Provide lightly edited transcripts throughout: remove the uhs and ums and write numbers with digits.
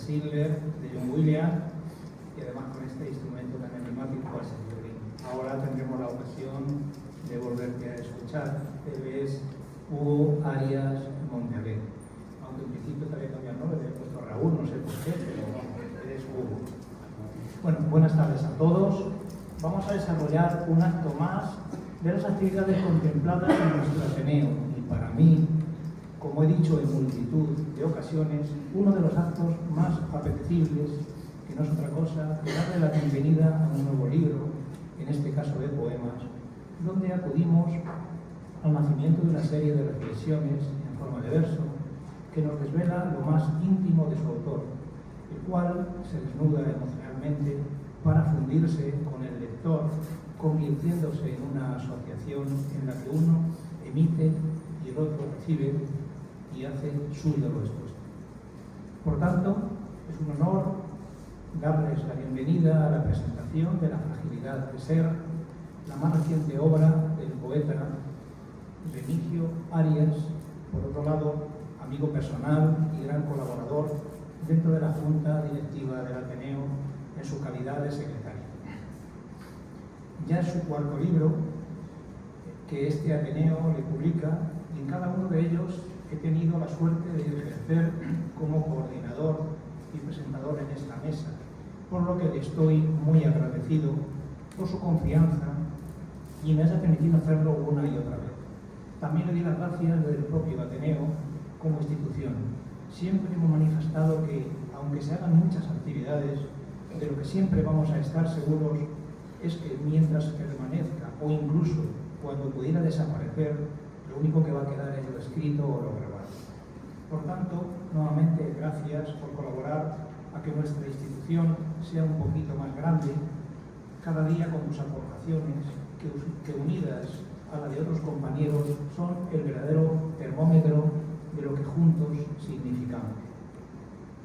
Schiller, de John Williams, y además con este instrumento tan emblemático al violín. Ahora tendremos la ocasión de volverte a escuchar. Él es Hugo Arias Monteagudo. Aunque en principio te había cambiado el nombre, te he puesto Raúl, no sé por qué, pero eres Hugo. Bueno, buenas tardes a todos. Vamos a desarrollar un acto más de las actividades contempladas en nuestro Ateneo. Y para mí, como he dicho en multitud de ocasiones, uno de los actos más apetecibles, que no es otra cosa que darle la bienvenida a un nuevo libro, en este caso de poemas, donde acudimos al nacimiento de una serie de reflexiones en forma de verso que nos desvela lo más íntimo de su autor, el cual se desnuda emocionalmente para fundirse con el lector, convirtiéndose en una asociación en la que uno emite y el otro recibe y hace suyo lo expuesto. Por tanto, es un honor darles la bienvenida a la presentación de La fragilidad de ser, la más reciente obra del poeta Remigio Arias, por otro lado, amigo personal y gran colaborador dentro de la Junta Directiva del Ateneo en su calidad de secretario. Ya es su cuarto libro que este Ateneo le publica, y en cada uno de ellos he tenido la suerte de ejercer como coordinador y presentador en esta mesa, por lo que le estoy muy agradecido por su confianza y me haya permitido hacerlo una y otra vez. También le doy las gracias del propio Ateneo como institución. Siempre hemos manifestado que, aunque se hagan muchas actividades, de lo que siempre vamos a estar seguros es que mientras permanezca, o incluso cuando pudiera desaparecer, lo único que va a quedar es lo escrito o lo grabado. Por tanto, nuevamente, gracias por colaborar a que nuestra institución sea un poquito más grande, cada día con tus aportaciones, que unidas a la de otros compañeros son el verdadero termómetro de lo que juntos significamos.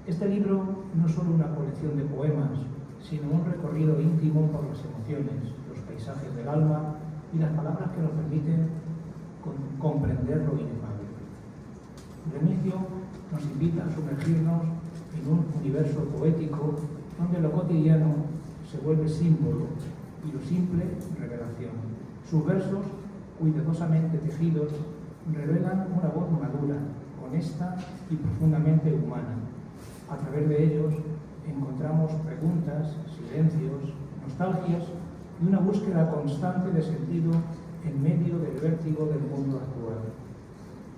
Este libro no es solo una colección de poemas, sino un recorrido íntimo por las emociones, los paisajes del alma y las palabras que nos permiten comprender lo inefable. Remigio nos invita a sumergirnos en un universo poético donde lo cotidiano se vuelve símbolo y lo simple revelación. Sus versos, cuidadosamente tejidos, revelan una voz madura, honesta y profundamente humana. A través de ellos encontramos preguntas, silencios, nostalgias y una búsqueda constante de sentido en medio del vértigo del mundo actual.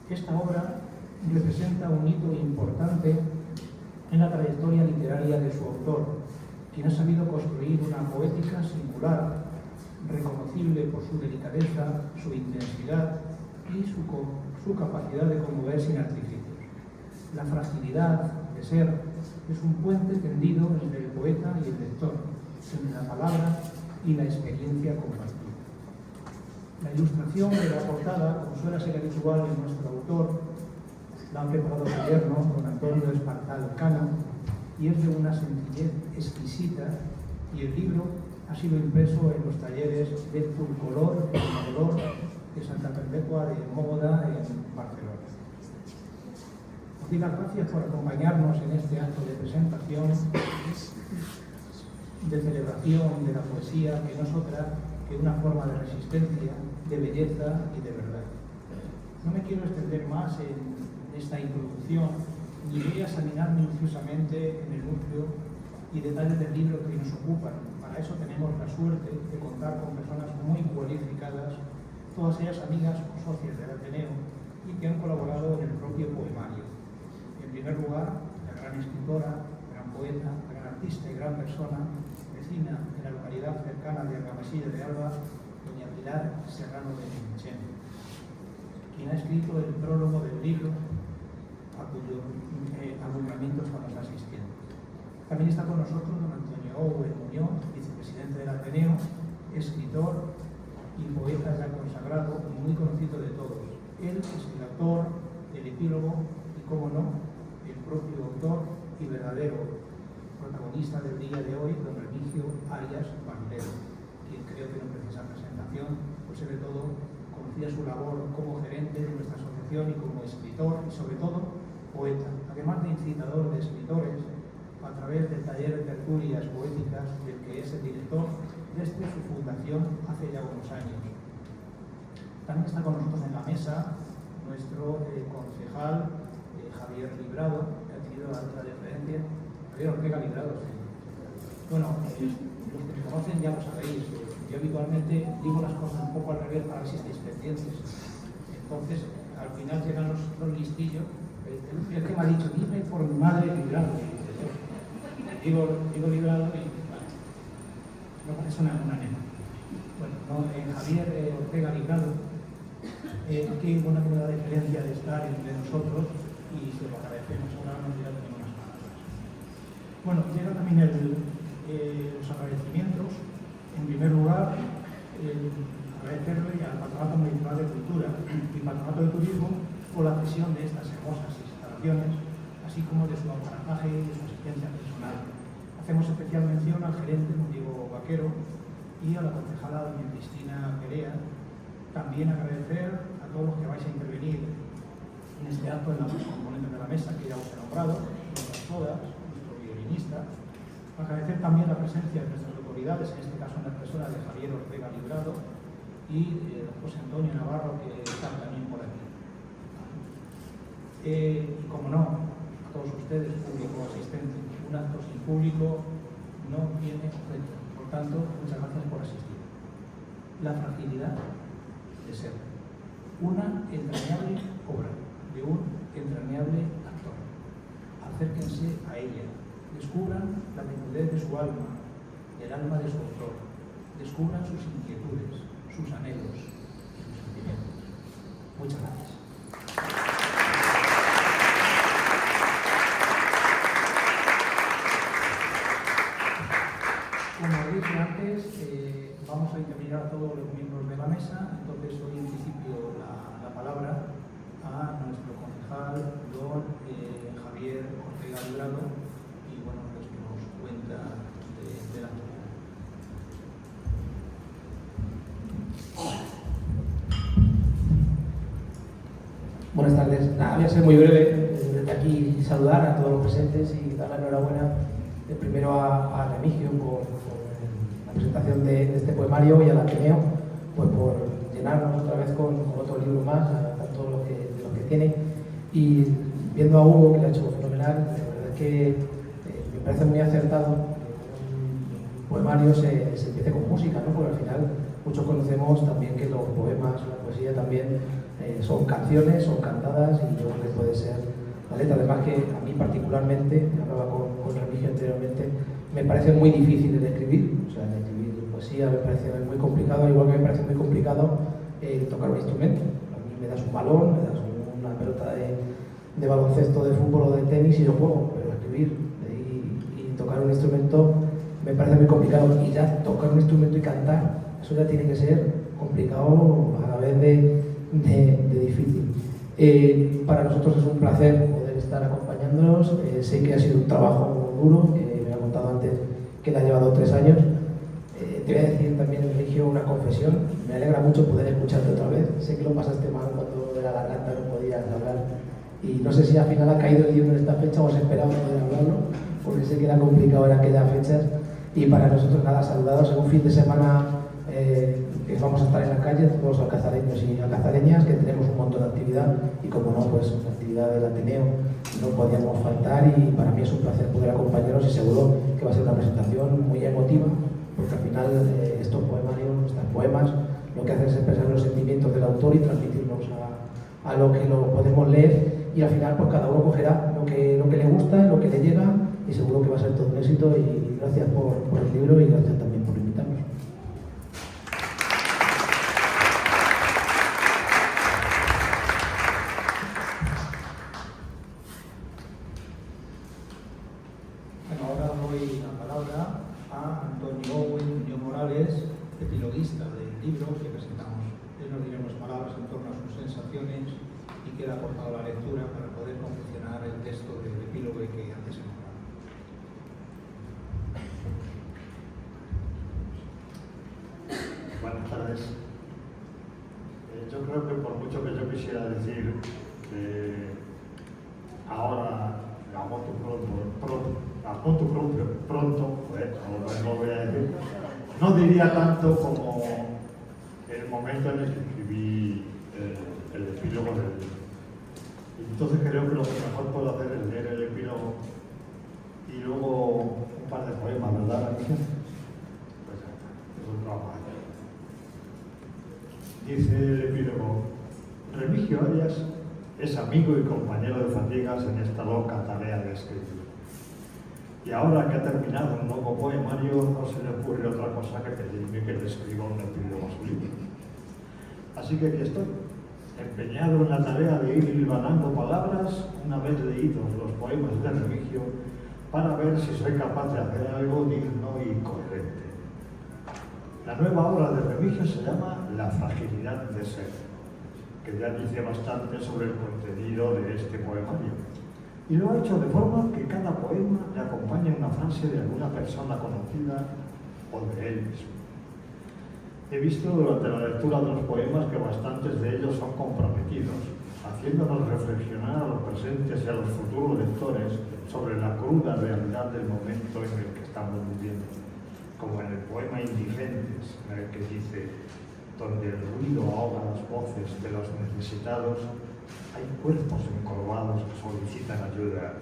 Esta obra representa un hito importante en la trayectoria literaria de su autor, quien ha sabido construir una poética singular, reconocible por su delicadeza, su intensidad y su capacidad de conmover sin artificios. La fragilidad de ser es un puente tendido entre el poeta y el lector, entre la palabra y la experiencia compartida. La ilustración de la portada, como suele ser habitual en nuestro autor, la han preparado el gobierno, don Antonio Espartal Cano, y es de una sencillez exquisita, y el libro ha sido impreso en los talleres de Fulcolor y Color de Santa Perpetua de Mógoda en Barcelona. Os doy las gracias por acompañarnos en este acto de presentación, de celebración de la poesía, que no es otra que una forma de resistencia, de belleza y de verdad. No me quiero extender más en esta introducción, ni voy a examinar minuciosamente en el núcleo y detalles del libro que nos ocupan. Para eso tenemos la suerte de contar con personas muy cualificadas, todas ellas amigas o socias del Ateneo, y que han colaborado en el propio poemario. En primer lugar, la gran escritora, gran poeta, gran artista y gran persona, vecina de la localidad cercana de Argamasilla de Alba, doña Pilar Serrano de Minchen, quien ha escrito el prólogo del libro, a cuyo agrumiamiento estamos asistiendo. También está con nosotros don Antonio Owen Muñoz, vicepresidente del Ateneo, escritor y poeta ya consagrado y muy conocido de todos. Él es el autor del epílogo y, como no, el propio autor y verdadero protagonista del día de hoy, don Remigio Arias Bandero, quien creo que no precisa presentación, pues sobre todo conocía su labor como gerente de nuestra asociación y como escritor y sobre todo poeta, además de incitador de escritores a través del taller de tertulias poéticas del que es el director desde su fundación hace ya unos años. También está con nosotros en la mesa nuestro concejal Javier Librado, que ha tenido la otra referencia. Javier Ortega Librado, sí. Bueno, los que me conocen ya lo sabéis. Yo habitualmente digo las cosas un poco al revés para ver si estáis pendientes. Entonces, al final llegan los listillos. El que me ha dicho, dime por mi madre Librado. Digo Librado y vale. No, es una nena. Bueno, no, Javier Ortega Librado tiene una buena diferencia de estar entre nosotros y se lo agradecemos. Ahora nos dirá también unas palabras. Bueno, llega también los agradecimientos. En primer lugar, agradecerle al Patronato Municipal de Cultura y Patronato de Turismo por la cesión de estas hermosas instalaciones, así como de su aparataje y de su asistencia personal. Hacemos especial mención al gerente, don Diego Vaquero, y a la concejala, doña Cristina Perea. También agradecer a todos los que vais a intervenir en este acto, en los componentes de la mesa, que ya os he nombrado, nuestras todas, nuestro violinista. Agradecer también la presencia de nuestras autoridades, en este caso en la persona de Javier Ortega Librado y José Antonio Navarro, que están también por aquí. Y como no, a todos ustedes, público asistente, un acto sin público no tiene objeto. Por tanto, muchas gracias por asistir. La fragilidad de ser una entrañable obra de un entrañable actor. Acérquense a ella, descubran la desnudez de su alma, el alma de su autor, descubran sus inquietudes, sus anhelos y sus sentimientos. Muchas gracias. Como dije antes, vamos a intervenir a todos los miembros de la mesa, entonces doy en principio la palabra a nuestro concejal, don Javier Ortega Librado, y bueno, pues que nos cuenta de la actualidad. Buenas tardes. Voy a ser muy breve. Desde aquí saludar a todos los presentes y dar la enhorabuena primero a Remigio por la presentación de este poemario y al Ateneo pues por llenarnos otra vez con otro libro más, a todo lo que tiene. Y viendo a Hugo, que lo ha hecho fenomenal, la verdad es que me parece muy acertado que un poemario se empiece con música, ¿no? Porque al final muchos conocemos también que los poemas, la poesía también son canciones, son cantadas, y yo creo que puede ser la letra. Además que a mí particularmente, hablaba con Remigio anteriormente, me parece muy difícil de escribir, o sea, de escribir poesía me parece muy complicado, igual que me parece muy complicado tocar un instrumento. A mí me das un balón, me das una pelota de baloncesto, de fútbol o de tenis y yo juego, pero escribir y tocar un instrumento me parece muy complicado, y ya tocar un instrumento y cantar, eso ya tiene que ser complicado a la vez de difícil. Para nosotros es un placer poder estar acompañándonos. Sé que ha sido un trabajo duro, me ha contado antes que le ha llevado 3 años. Te voy a decir también, Eligio, una confesión. Me alegra mucho poder escucharte otra vez. Sé que lo pasaste mal cuando de la garganta no podías hablar, y no sé si al final ha caído el libro en esta fecha o has esperado poder hablarlo, porque sé que era complicado en aquellas fechas. Y para nosotros nada, saludados en un fin de semana que vamos a estar en la calle, todos los alcazareños y alcazareñas, que tenemos un montón de actividad, y como no, pues una actividad del Ateneo no podíamos faltar, y para mí es un placer poder acompañaros, y seguro que va a ser una presentación muy emotiva, porque al final estos poemarios, estos poemas, lo que hacen es expresar los sentimientos del autor y transmitirlos a lo que lo podemos leer, y al final pues cada uno cogerá lo que le gusta, lo que le llega, y seguro que va a ser todo un éxito. Y gracias por el libro, y gracias también por invitarnos. Bueno, ahora doy la palabra a Antonio Owen Muñoz Morales, epiloguista del libro que presentamos. Él nos dirá unas palabras en torno a sus sensaciones y queda aportado a la lectura para poder confeccionar el texto del epílogo que antes hemos hablado. Buenas tardes. Yo creo que por mucho que yo quisiera decir que ahora, a punto pronto, no voy a decir, no diría tanto como el momento en el que escribí el epílogo del libro. Entonces creo que lo que mejor puedo hacer es leer el epílogo y luego un par de poemas, ¿verdad, Alicia? Pues ya está, es un trabajo. Dice el epílogo: Remigio Arias es amigo y compañero de fatigas en esta loca tarea de escribir. Y ahora que ha terminado un loco poemario, no se le ocurre otra cosa que pedirme que le escriba un epílogo a su libro. Así que aquí estoy, empeñado en la tarea de ir hilvanando palabras una vez leídos los poemas de Remigio, para ver si soy capaz de hacer algo digno y coherente. La nueva obra de Remigio se llama La fragilidad de ser, que ya dice bastante sobre el contenido de este poemario. Y lo ha hecho de forma que cada poema le acompaña una frase de alguna persona conocida o de él mismo. He visto durante la lectura de los poemas que bastantes de ellos son comprometidos, haciéndonos reflexionar a los presentes y a los futuros lectores sobre la cruda realidad del momento en el que estamos viviendo, como en el poema Indigentes, en el que dice: donde el ruido ahoga las voces de los necesitados, hay cuerpos encorvados que solicitan ayuda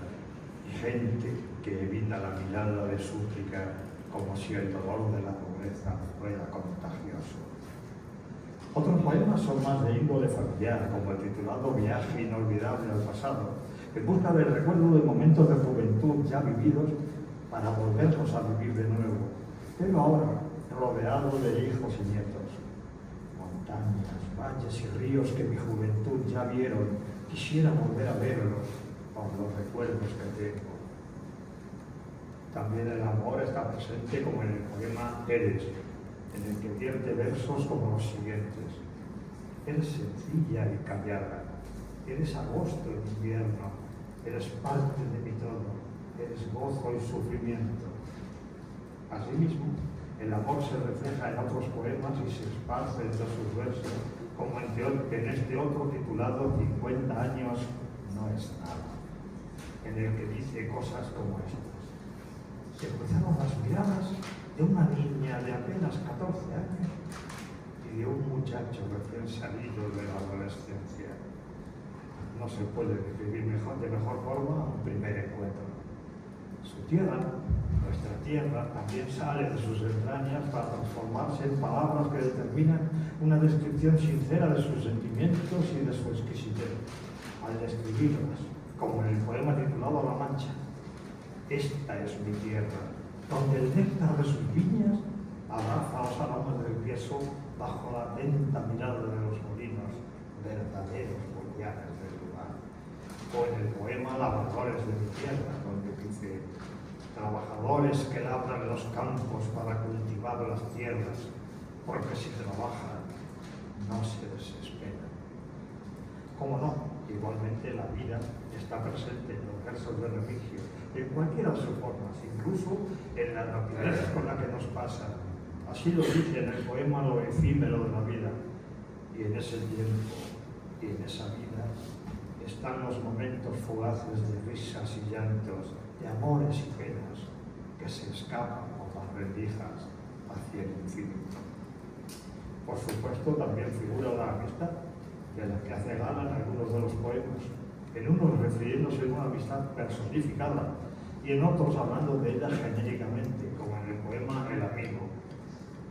y gente que evita la mirada de súplica como si el dolor de la pobreza fuera contagioso. Otros poemas son más de índole familiar, como el titulado Viaje inolvidable al pasado, en busca del recuerdo de momentos de juventud ya vividos para volverlos a vivir de nuevo, pero ahora rodeado de hijos y nietos. Montañas, valles y ríos que mi juventud ya vieron, quisiera volver a verlos por los recuerdos que tengo. También el amor está presente como en el poema Eres, en el que vierte versos como los siguientes: eres sencilla y cambiada, eres agosto en invierno, eres parte de mi todo, eres gozo y sufrimiento. Asimismo, el amor se refleja en otros poemas y se esparce entre sus versos, como en este otro titulado 50 años no es nada, en el que dice cosas como estas: se cruzaron las miradas de una niña de apenas 14 años y de un muchacho recién salido de la adolescencia. No se puede describir de mejor forma un primer encuentro. Su tierra, nuestra tierra, también sale de sus entrañas para transformarse en palabras que determinan una descripción sincera de sus sentimientos y de su exquisitez, al describirlas, como en el poema titulado La Mancha. Esta es mi tierra, donde el néctar de sus viñas abraza los aromas del queso bajo la atenta mirada de los molinos, verdaderos guardianes del lugar. O en el poema Labradores de mi tierra, donde dice: trabajadores que labran los campos para cultivar las tierras, porque si trabajan no se desesperan. ¿Cómo no? Igualmente la vida está presente en los versos de Remigio, en cualquiera de sus formas, incluso en la rapidez con la que nos pasa. Así lo dice en el poema Lo efímero de la vida. Y en ese tiempo y en esa vida están los momentos fugaces de risas y llantos, de amores y penas, que se escapan por las rendijas hacia el infinito. Por supuesto, también figura la amistad, de la que hace gala en algunos de los poemas, en unos refiriéndose a una amistad personificada y en otros hablando de ella genéricamente, como en el poema El amigo.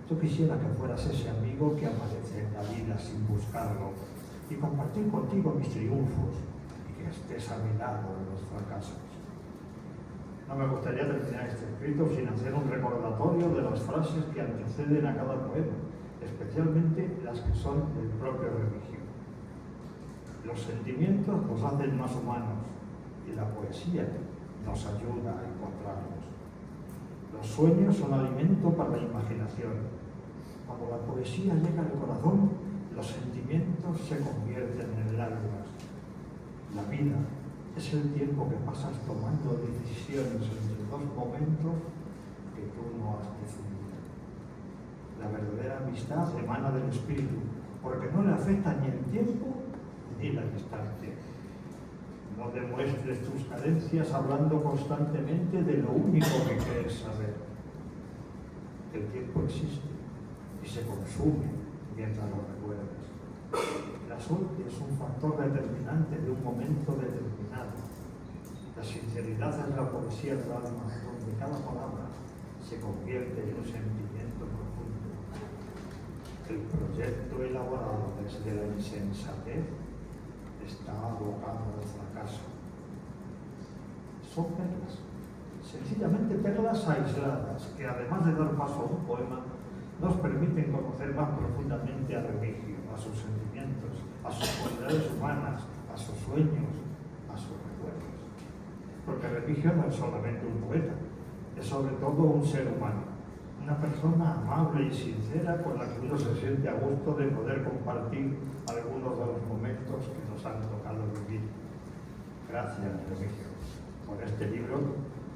Yo quisiera que fueras ese amigo que aparece en la vida sin buscarlo y compartir contigo mis triunfos y que estés a mi lado en los fracasos. No me gustaría terminar este escrito sin hacer un recordatorio de las frases que anteceden a cada poema, especialmente las que son del propio Remigio. Los sentimientos nos hacen más humanos y la poesía nos ayuda a encontrarlos. Los sueños son alimento para la imaginación. Cuando la poesía llega al corazón, los sentimientos se convierten en lágrimas. La vida es el tiempo que pasas tomando decisiones entre dos momentos que tú no has decidido. La verdadera amistad emana del espíritu, porque no le afecta ni el tiempo ni la distancia. No demuestres tus carencias hablando constantemente de lo único que quieres saber. El tiempo existe y se consume mientras lo recuerdas. La suerte es un factor determinante de un momento determinado. La sinceridad es la poesía del alma, donde cada palabra se convierte en un sentimiento profundo. El proyecto elaborado desde la insensatez está abocado al fracaso. Son perlas, sencillamente perlas aisladas, que además de dar paso a un poema, nos permiten conocer más profundamente a Remigio, a sus sentimientos, a sus cualidades humanas, a sus sueños, a sus recuerdos. Porque Remigio no es solamente un poeta, es sobre todo un ser humano, una persona amable y sincera con la que uno se siente a gusto de poder compartir algunos de los momentos que nos han tocado vivir. Gracias, Remigio, por este libro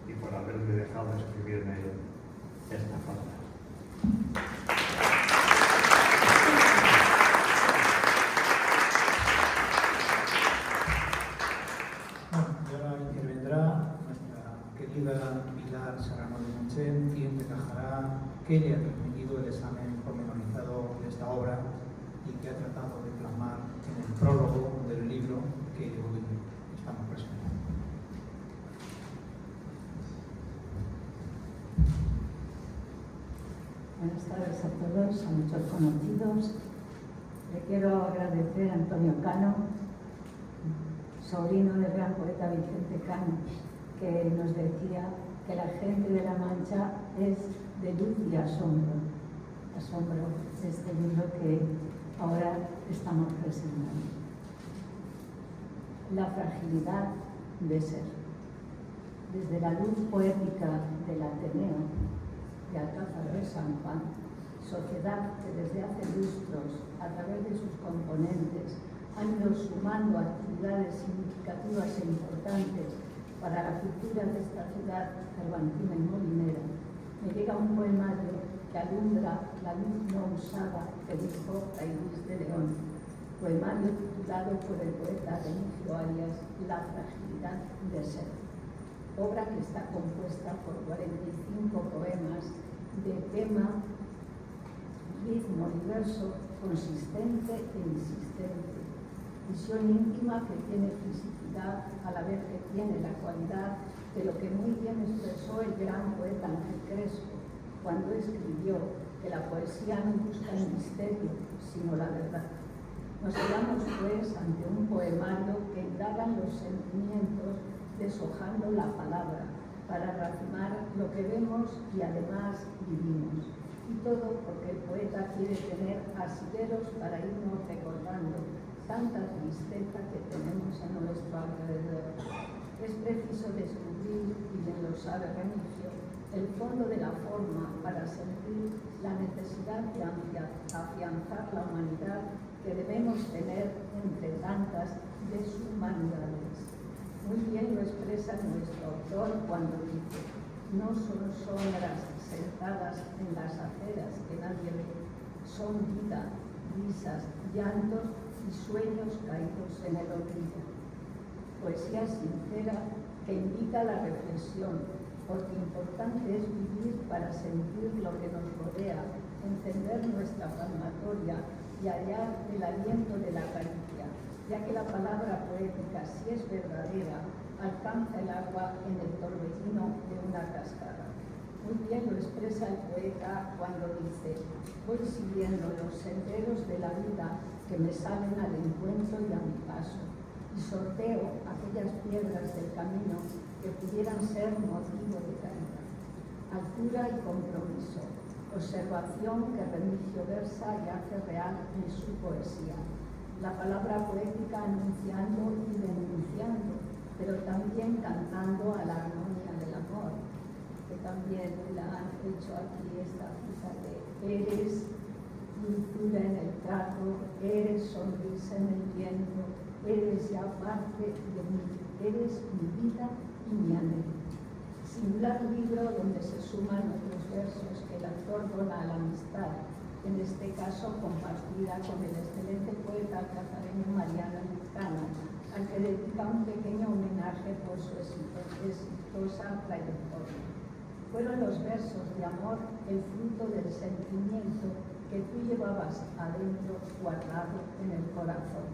y por haberme dejado escribirme esta palabra. Bueno, y ahora intervendrá nuestra querida Pilar Serrano de Monchén, quien detallará qué le ha permitido el examen pormenorizado de esta obra y que ha tratado de plasmar en el prólogo del libro que hoy estamos presentando. Buenas tardes a todos, a muchos conocidos. Le quiero agradecer a Antonio Cano, sobrino del gran poeta Vicente Cano, que nos decía que la gente de La Mancha es de luz y asombro. Asombro de este libro que ahora estamos presentando. La fragilidad de ser. Desde la luz poética del Ateneo de Alcázar de San Juan, sociedad que desde hace lustros, a través de sus componentes, han ido sumando actividades significativas e importantes para la cultura de esta ciudad cervantina y molinera, me llega un poemario que alumbra la luz no usada que dijo Fray Luis de León, poemario titulado por el poeta Remigio Arias, La fragilidad de ser. Obra que está compuesta por 45 poemas de tema, ritmo y verso consistente e insistente, visión íntima que tiene fisicidad a la vez que tiene la cualidad de lo que muy bien expresó el gran poeta Ángel Crespo cuando escribió que la poesía no busca el misterio, sino la verdad. Nos hallamos pues ante un poemario que indaga los sentimientos deshojando la palabra para reafirmar lo que vemos y además vivimos. Y todo porque el poeta quiere tener asideros para irnos recordando tanta tristeza que tenemos a nuestro alrededor. Es preciso descubrir, y bien lo sabe Remigio, el fondo de la forma para sentir la necesidad de afianzar la humanidad que debemos tener entre tantas deshumanidades. Muy bien lo expresa nuestro autor cuando dice: no son sombras sentadas en las aceras que nadie ve, son vida, risas, llantos y sueños caídos en el olvido. Poesía sincera que invita a la reflexión, porque importante es vivir para sentir lo que nos rodea, encender nuestra palmatoria y hallar el aliento de la caricia, ya que la palabra poética, si es verdadera, alcanza el agua en el torbellino de una cascada. Muy bien lo expresa el poeta cuando dice: voy siguiendo los senderos de la vida que me salen al encuentro y a mi paso, y sorteo aquellas piedras del camino que pudieran ser motivo de caída. Altura y compromiso, observación que Remigio versa y hace real en su poesía. La palabra poética anunciando y denunciando, pero también cantando a la armonía del amor, que también la han hecho aquí esta cita de: eres dulzura en el trato, eres sonrisa en el viento, eres ya parte de mí, eres mi vida y mi anhelo. Singular libro donde se suman otros versos que el autor dona a la amistad, en este caso compartida con el excelente poeta alcazareño Mariano Elcano, a al que dedica un pequeño homenaje por su exitosa trayectoria. Fueron los versos de amor el fruto del sentimiento que tú llevabas adentro guardado en el corazón.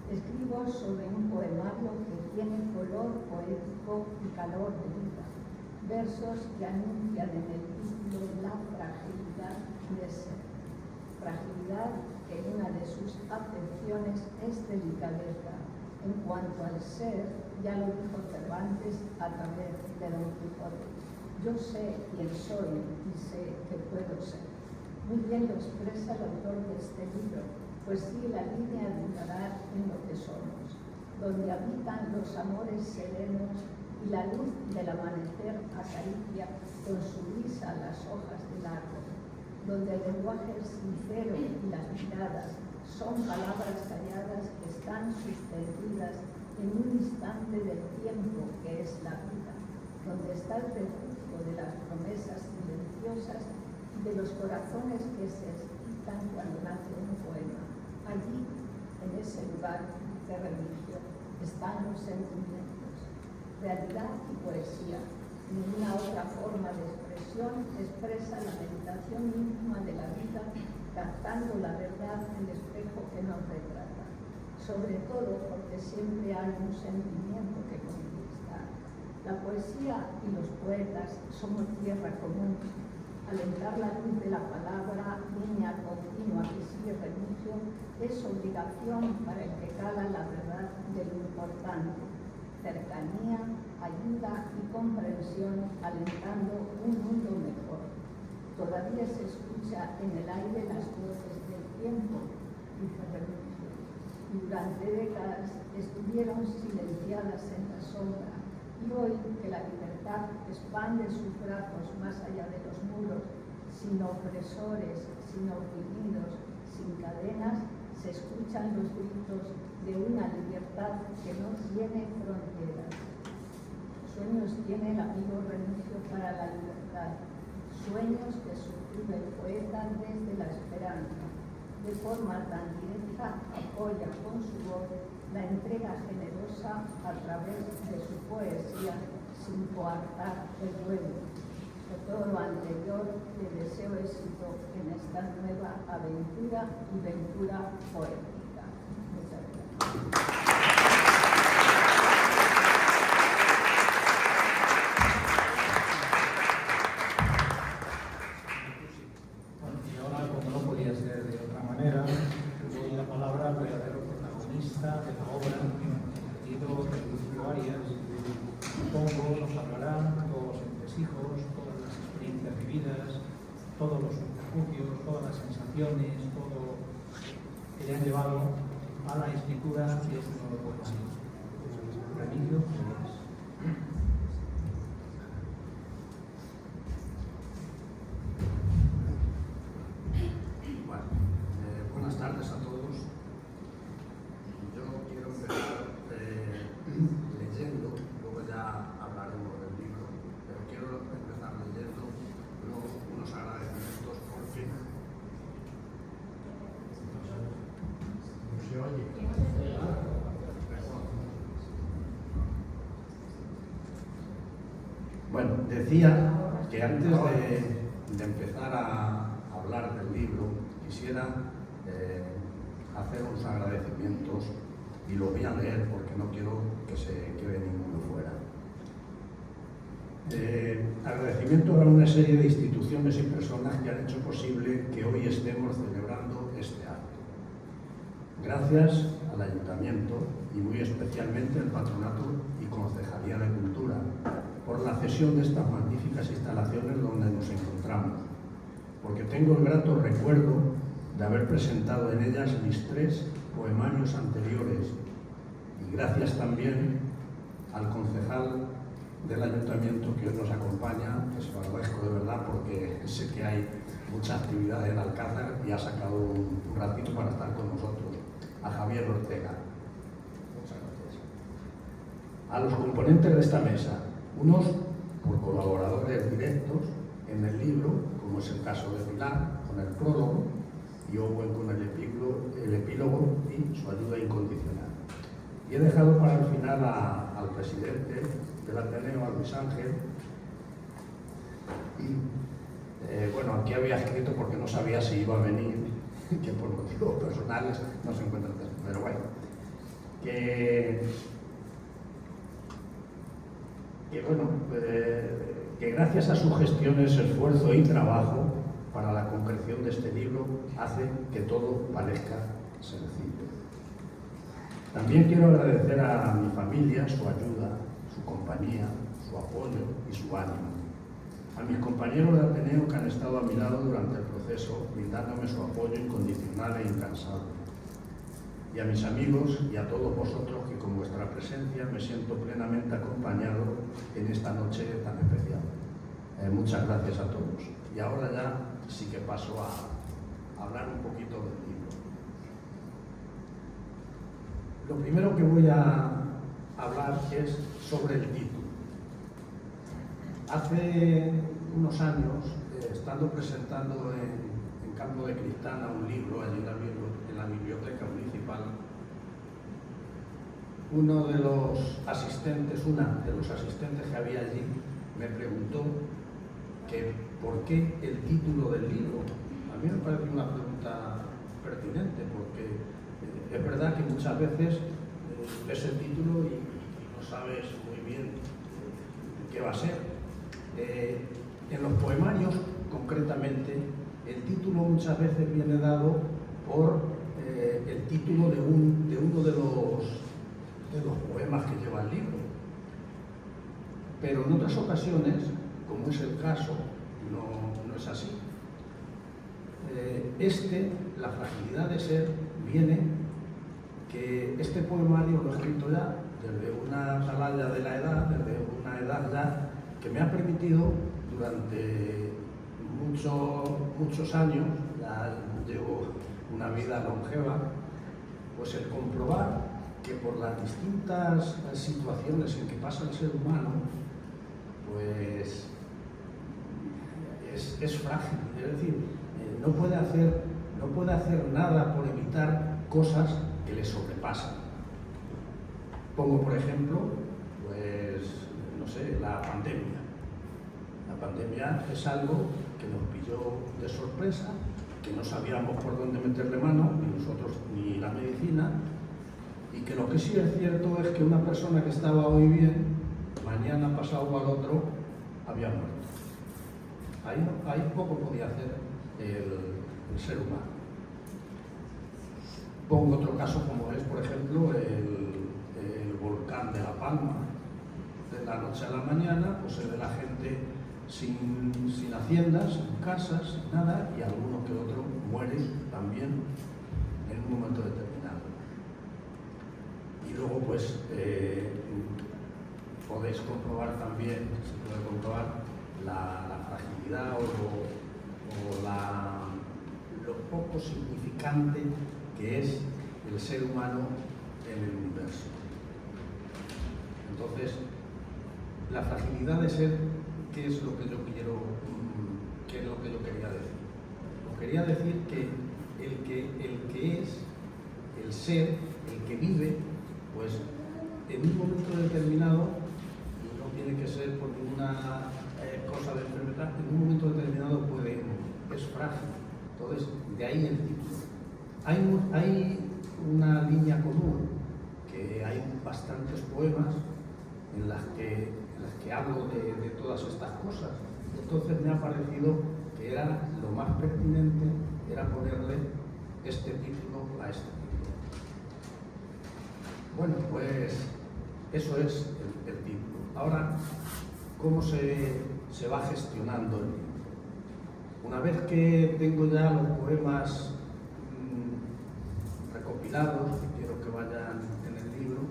Escribo sobre un poemario que tiene color poético y calor de vida. Versos que anuncian en el título la fragilidad de ser. Fragilidad que en una de sus acepciones es delicadeza. En cuanto al ser, ya lo dijo Cervantes a través de Don Quijote. Yo sé quién soy y sé que puedo ser. Muy bien lo expresa el autor de este libro, pues sigue la línea de indagar en lo que somos, donde habitan los amores serenos y la luz del amanecer acaricia con su brisa las hojas del árbol, donde el lenguaje es sincero y las miradas son palabras calladas que están suspendidas en un instante del tiempo que es la vida, donde está el refugio de las promesas silenciosas y de los corazones que se excitan cuando nace un poema. Allí, en ese lugar de religio, están los sentimientos, realidad y poesía. Ninguna otra forma de expresión expresa la meditación íntima de la vida, captando la verdad del espejo que nos retrata. Sobre todo porque siempre hay un sentimiento que conquistar. La poesía y los poetas somos tierra común. Alentar la luz de la palabra, línea continua que sigue religio, es obligación para el que cala la verdad de lo importante. Cercanía, ayuda y comprensión, alentando un mundo mejor. Todavía se escucha en el aire las voces del tiempo, dice Remigio, y durante décadas estuvieron silenciadas en la sombra, y hoy que la libertad expande sus brazos más allá de los muros, sin opresores, sin oprimidos, sin cadenas, se escuchan los gritos de una libertad que no tiene fronteras. Sueños tiene el amigo Remigio para la libertad, sueños que suscribe el poeta desde la esperanza. De forma tan directa apoya con su voz la entrega generosa a través de su poesía sin coartar el duelo. Por todo lo anterior, le deseo éxito en esta nueva aventura y ventura poética. Muchas gracias. De la obra, Renuncio Arias, supongo nos hablarán todos los entresijos, todas las experiencias vividas, todos los subterfugios, todas las sensaciones, todo que le han llevado a la escritura de este nuevo poemario. Remigio Arias. Buenas tardes a todos. Leyendo, luego ya hablaremos del libro, pero quiero empezar leyendo unos agradecimientos por fin. ¿Se oye? Bueno, decía que antes de empezar a hablar del libro, quisiera hacer unos agradecimientos. Y lo voy a leer porque no quiero que se quede ninguno fuera. Agradecimiento a una serie de instituciones y personas que han hecho posible que hoy estemos celebrando este acto. Gracias al Ayuntamiento y muy especialmente al Patronato y Concejalía de Cultura por la cesión de estas magníficas instalaciones donde nos encontramos, porque tengo el grato recuerdo de haber presentado en ellas mis 3 poemarios anteriores, y gracias también al concejal del ayuntamiento que hoy nos acompaña, que se lo agradezco de verdad porque sé que hay mucha actividad en Alcázar y ha sacado un ratito para estar con nosotros, a Javier Ortega. Muchas gracias. A los componentes de esta mesa, unos por colaboradores directos en el libro, como es el caso de Pilar con el prólogo, y Owen con el epílogo y su ayuda incondicional. Y he dejado para el final al presidente del Ateneo, a Luis Ángel. Y bueno, aquí había escrito porque no sabía si iba a venir, que por motivos personales no se encuentra, pero bueno, que gracias a sus gestiones, esfuerzo y trabajo para la concreción de este libro hace que todo parezca sencillo. También quiero agradecer a mi familia su ayuda, su compañía, su apoyo y su ánimo. A mis compañeros de Ateneo que han estado a mi lado durante el proceso, brindándome su apoyo incondicional e incansable. Y a mis amigos y a todos vosotros que con vuestra presencia me siento plenamente acompañado en esta noche tan especial. Muchas gracias a todos. Y ahora ya sí que paso a hablar un poquito del libro. Lo primero que voy a hablar es sobre el título. Hace unos años, estando presentando en Campo de Cristana un libro allí en la biblioteca municipal, una de los asistentes que había allí me preguntó que por qué el título del libro. A mí me parece una pregunta pertinente, porque es verdad que muchas veces ves el título y no sabes muy bien qué va a ser. En los poemarios, concretamente, el título muchas veces viene dado por el título de uno de los poemas que lleva el libro. Pero en otras ocasiones, como es el caso, no es así. La fragilidad de ser, viene que este poemario lo he escrito ya desde una atalaya de la edad, desde una edad ya que me ha permitido durante muchos años, ya llevo una vida longeva, pues el comprobar que por las distintas situaciones en que pasa el ser humano, pues es frágil, es decir, no puede hacer nada por evitar cosas que le sobrepasan. Pongo por ejemplo, pues no sé, la pandemia. La pandemia es algo que nos pilló de sorpresa, que no sabíamos por dónde meterle mano, ni nosotros ni la medicina, y que lo que sí es cierto es que una persona que estaba hoy bien, mañana pasado o al otro, había muerto. Ahí poco podía hacer el ser humano. Pongo otro caso como es, por ejemplo, el volcán de La Palma. De la noche a la mañana, pues se ve la gente sin haciendas, sin casas, sin nada, y alguno que otro muere también en un momento determinado. Y luego, pues, podéis comprobar también, se puede comprobar la fragilidad o lo poco significante que es el ser humano en el universo. Entonces, la fragilidad de ser, ¿qué es lo que yo quería decir? Quería decir que el que es, el ser, el que vive, pues en un momento determinado, y no tiene que ser por ninguna cosa de enfermedad, en un momento determinado es frágil. Entonces, de ahí el título. Hay una línea común, que hay bastantes poemas en las que hablo de todas estas cosas. Entonces me ha parecido que era lo más pertinente, era ponerle este título a este título. Bueno, pues eso es el título. Ahora, ¿cómo se va gestionando el libro? Una vez que tengo ya los poemas recopilados, que quiero que vayan en el libro,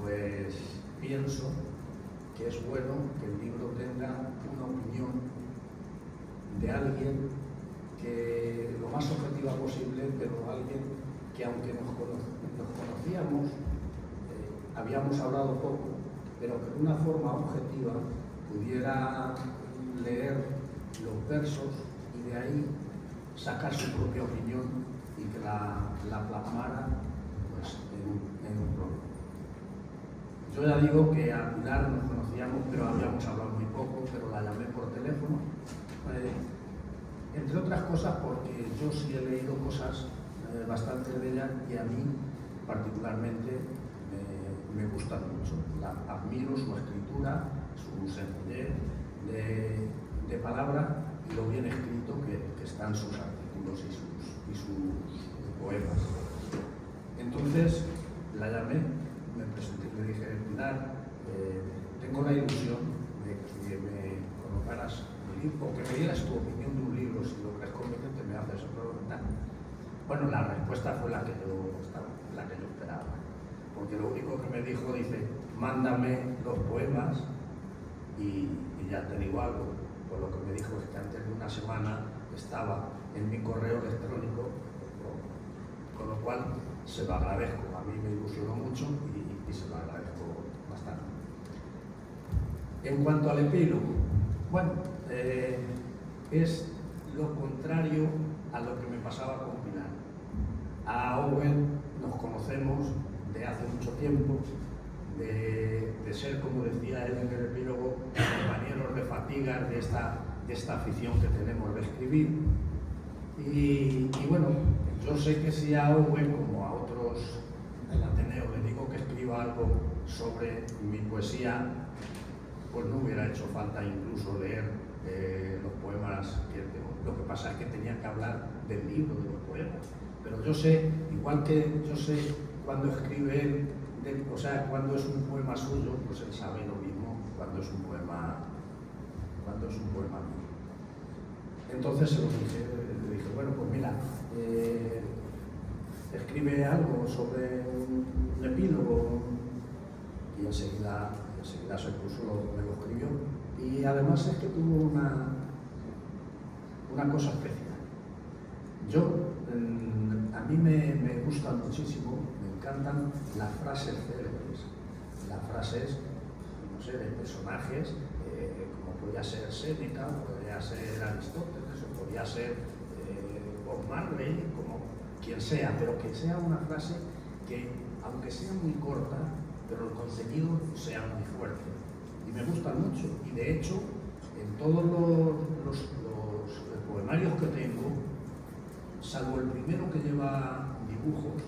pues pienso que es bueno que el libro tenga una opinión de alguien que lo más objetiva posible, pero alguien que aunque nos conocíamos, habíamos hablado poco, pero que de una forma objetiva pudiera leer los versos y de ahí sacar su propia opinión y que la plasmara pues, en un prólogo. Yo ya digo que a Pilar nos conocíamos, pero habíamos hablado muy poco, pero la llamé por teléfono. Entre otras cosas porque yo sí he leído cosas bastante de ella y a mí particularmente me gustan mucho. Admiro su escritura, su sencillez de palabra y lo bien escrito que están sus artículos y sus poemas. Entonces la llamé, me presenté y le dije: Pilar, tengo la ilusión de que me colocaras un libro, o que me dieras tu opinión de un libro, si lo crees conveniente me haces preguntar. Bueno, la respuesta fue la que yo esperaba, porque lo único que me dijo, dice: mándame los poemas y ya te digo algo. Pues lo que me dijo es que antes de una semana estaba en mi correo electrónico, con lo cual se lo agradezco. A mí me ilusionó mucho y se lo agradezco bastante. En cuanto al epílogo, bueno, es lo contrario a lo que me pasaba con Pilar. A Owen nos conocemos de hace mucho tiempo, de ser, como decía él en el epílogo, compañeros de fatigas de esta afición que tenemos de escribir. Y bueno, yo sé que si a Owen, como a otros del Ateneo, le digo que escriba algo sobre mi poesía, pues no hubiera hecho falta incluso leer los poemas que tengo. Lo que pasa es que tenía que hablar del libro, de los poemas. Pero yo sé, igual que yo sé cuando escribe él, o sea, cuando es un poema suyo, pues él sabe lo mismo cuando es un poema mío. Entonces se lo dije, le dije: bueno, pues mira, escribe algo sobre un epílogo, y enseguida se puso, me lo escribió. Y además es que tuvo una cosa especial. A mí me gustan muchísimo, me encantan las frases célebres, las frases, no sé, de personajes, como podía ser Séneca, podría ser Aristóteles, o podía ser Bob Marley, como quien sea, pero que sea una frase que, aunque sea muy corta, pero el contenido sea muy fuerte. Y me gusta mucho, y de hecho, en todos los poemarios que tengo, salvo el primero que lleva dibujos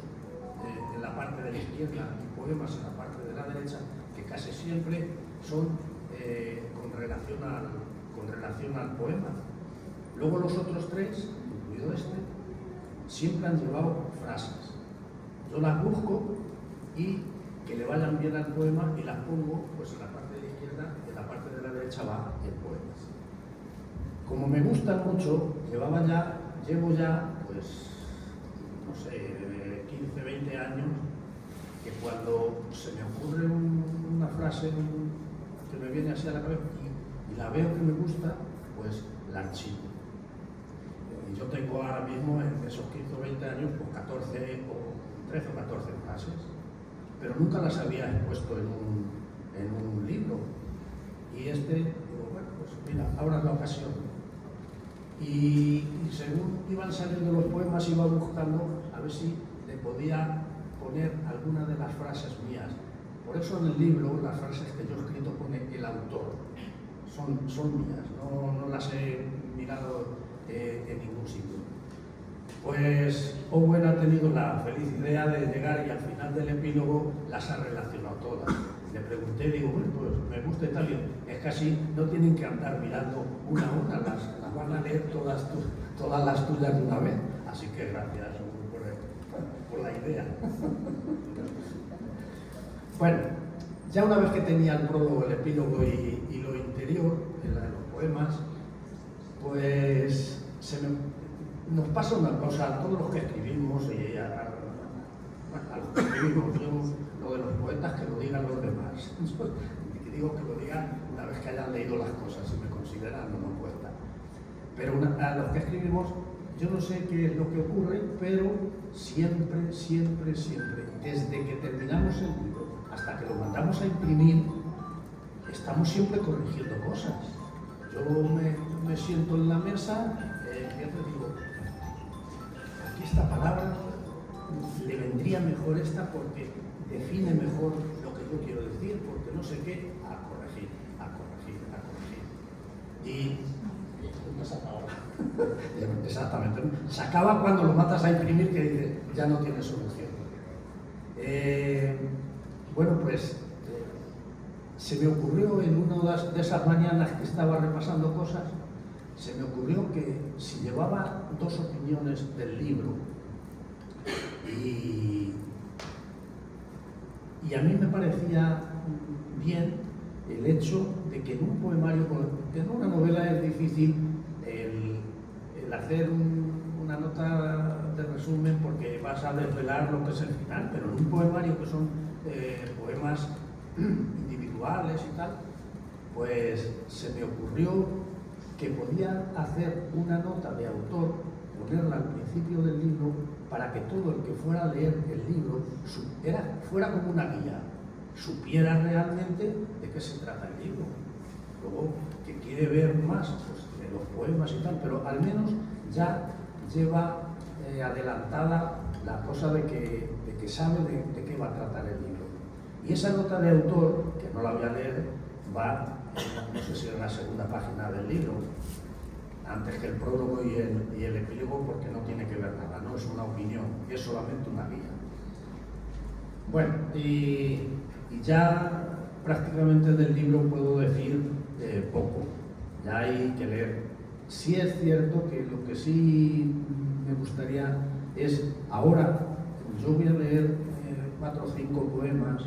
en la parte de la izquierda y poemas en la parte de la derecha, que casi siempre son con relación al poema. Luego los otros tres, incluido este, siempre han llevado frases. Yo las busco y que le vayan bien al poema y las pongo pues en la parte de la izquierda y en la parte de la derecha va el poema. Como me gusta mucho, llevo ya, pues, no sé, 15, 20 años, que cuando se me ocurre una frase que me viene así a la cabeza y la veo que me gusta, pues la archivo. Y yo tengo ahora mismo, en esos 15 o 20 años, pues 13 o 14 frases, pero nunca las había expuesto en un libro. Y digo, bueno, pues mira, ahora es la ocasión. Y según iban saliendo los poemas, iba buscando a ver si le podía poner alguna de las frases mías. Por eso en el libro, las frases que yo he escrito pone el autor. Son mías, no las he mirado en ningún sitio. Pues Owen ha tenido la feliz idea de llegar y al final del epílogo las ha relacionado todas. Le pregunté, digo, bueno, pues me gusta y tal, es que así no tienen que andar mirando una a una, las van a leer todas las tuyas de una vez. Así que gracias por la idea. Bueno, ya una vez que tenía el prólogo, el epílogo y lo interior, los poemas, pues nos pasa una cosa a todos los que escribimos y a los que escribimos, lo de los poetas, que lo digan los demás. Digo que lo digan una vez que hayan leído las cosas, si me consideran no poeta. Pero a los que escribimos, yo no sé qué es lo que ocurre, pero siempre, desde que terminamos el libro hasta que lo mandamos a imprimir, estamos siempre corrigiendo cosas. Yo me siento en la mesa y te digo, aquí esta palabra le vendría mejor esta porque define mejor lo que yo quiero decir, porque no sé qué, a corregir, a corregir, a corregir. Y ¿dónde se acaba? Exactamente. Se acaba cuando lo matas a imprimir, que dice, ya no tiene solución. Bueno, pues se me ocurrió en una de esas mañanas que estaba repasando cosas, se me ocurrió que si llevaba dos opiniones del libro y a mí me parecía bien el hecho de que en un poemario, porque en una novela es difícil el hacer una nota de resumen porque vas a desvelar lo que es el final, pero en un poemario que son poemas individuales y tal, pues se me ocurrió que podía hacer una nota de autor, ponerla al principio del libro, para que todo el que fuera a leer el libro fuera como una guía, supiera realmente de qué se trata el libro. Luego, que quiere ver más pues, de los poemas y tal, pero al menos ya lleva adelantada la cosa de que sabe de qué va a tratar el libro. Y esa nota de autor, que no la voy a leer, va, no sé si en la segunda página del libro, antes que el prólogo y el epílogo, porque no tiene que ver nada, no es una opinión, es solamente una guía. Bueno, y ya prácticamente del libro puedo decir poco, ya hay que leer. Sí es cierto que lo que sí me gustaría es, ahora yo voy a leer 4 o 5 poemas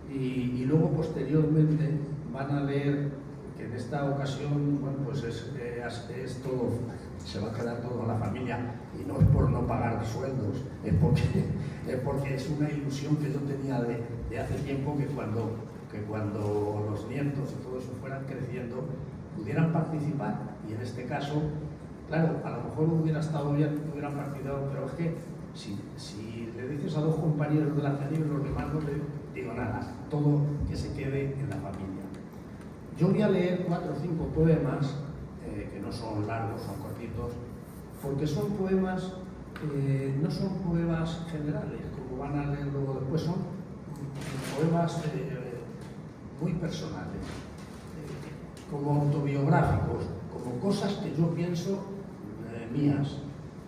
y luego posteriormente van a leer, que en esta ocasión, bueno, pues es todo, se va a quedar toda la familia, y no es por no pagar sueldos, es porque es una ilusión que yo tenía de hace tiempo, que cuando los nietos y todo eso fueran creciendo, pudieran participar, y en este caso, claro, a lo mejor hubiera estado bien que hubieran participado, pero es que si le dices a 2 compañeros de la familia, los demás no le digo nada, todo que se quede en la familia. Yo voy a leer 4 o 5 poemas, que no son largos, son cortitos, porque son poemas, no son poemas generales, como van a leer luego después, son poemas muy personales, como autobiográficos, como cosas que yo pienso mías.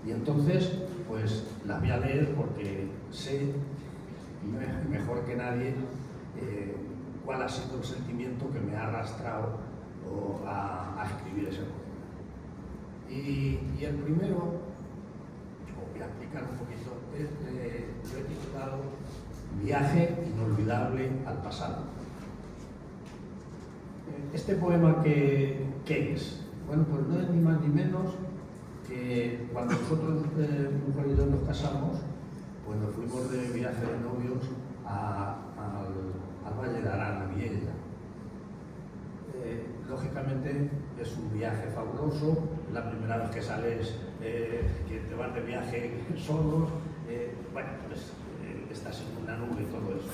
Y entonces, pues las voy a leer porque sé mejor que nadie cuál ha sido el sentimiento que me ha arrastrado a escribir ese poema. Y el primero, voy a explicar un poquito, lo he titulado Viaje inolvidable al pasado. Este poema, ¿qué es? Bueno, pues no es ni más ni menos que cuando nosotros, mujer y yo, nos casamos, pues nos fuimos de viaje de novios al Valle de Arán, a Viella. Lógicamente es un viaje fabuloso, la primera vez que sales, que te vas de viaje solos, bueno, pues estás en una nube y todo eso.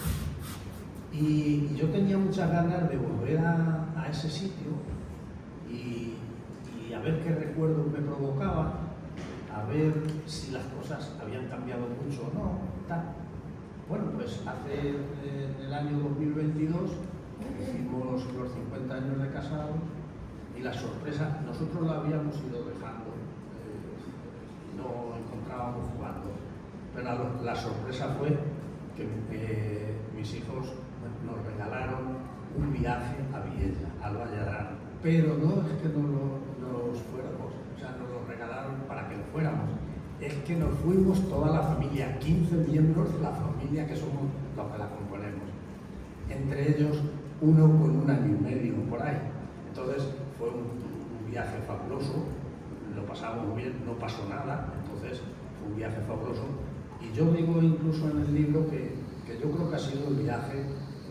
Y yo tenía muchas ganas de volver a ese sitio y a ver qué recuerdos me provocaba, a ver si las cosas habían cambiado mucho o no, tal. Bueno, pues hace en el año 2022 hicimos los 50 años de casados y la sorpresa, nosotros la habíamos ido dejando, no encontrábamos jugando, pero la sorpresa fue que mis hijos nos regalaron un viaje a Viella, al Valle de Arán, pero no es que nos fuéramos, o sea, nos lo regalaron para que lo fuéramos, es que nos fuimos toda la familia, 15 miembros de la familia que somos los que la componemos, entre ellos uno con 1 año y medio por ahí. Entonces fue un viaje fabuloso, lo pasamos muy bien, no pasó nada, entonces fue un viaje fabuloso. Y yo digo incluso en el libro que yo creo que ha sido el viaje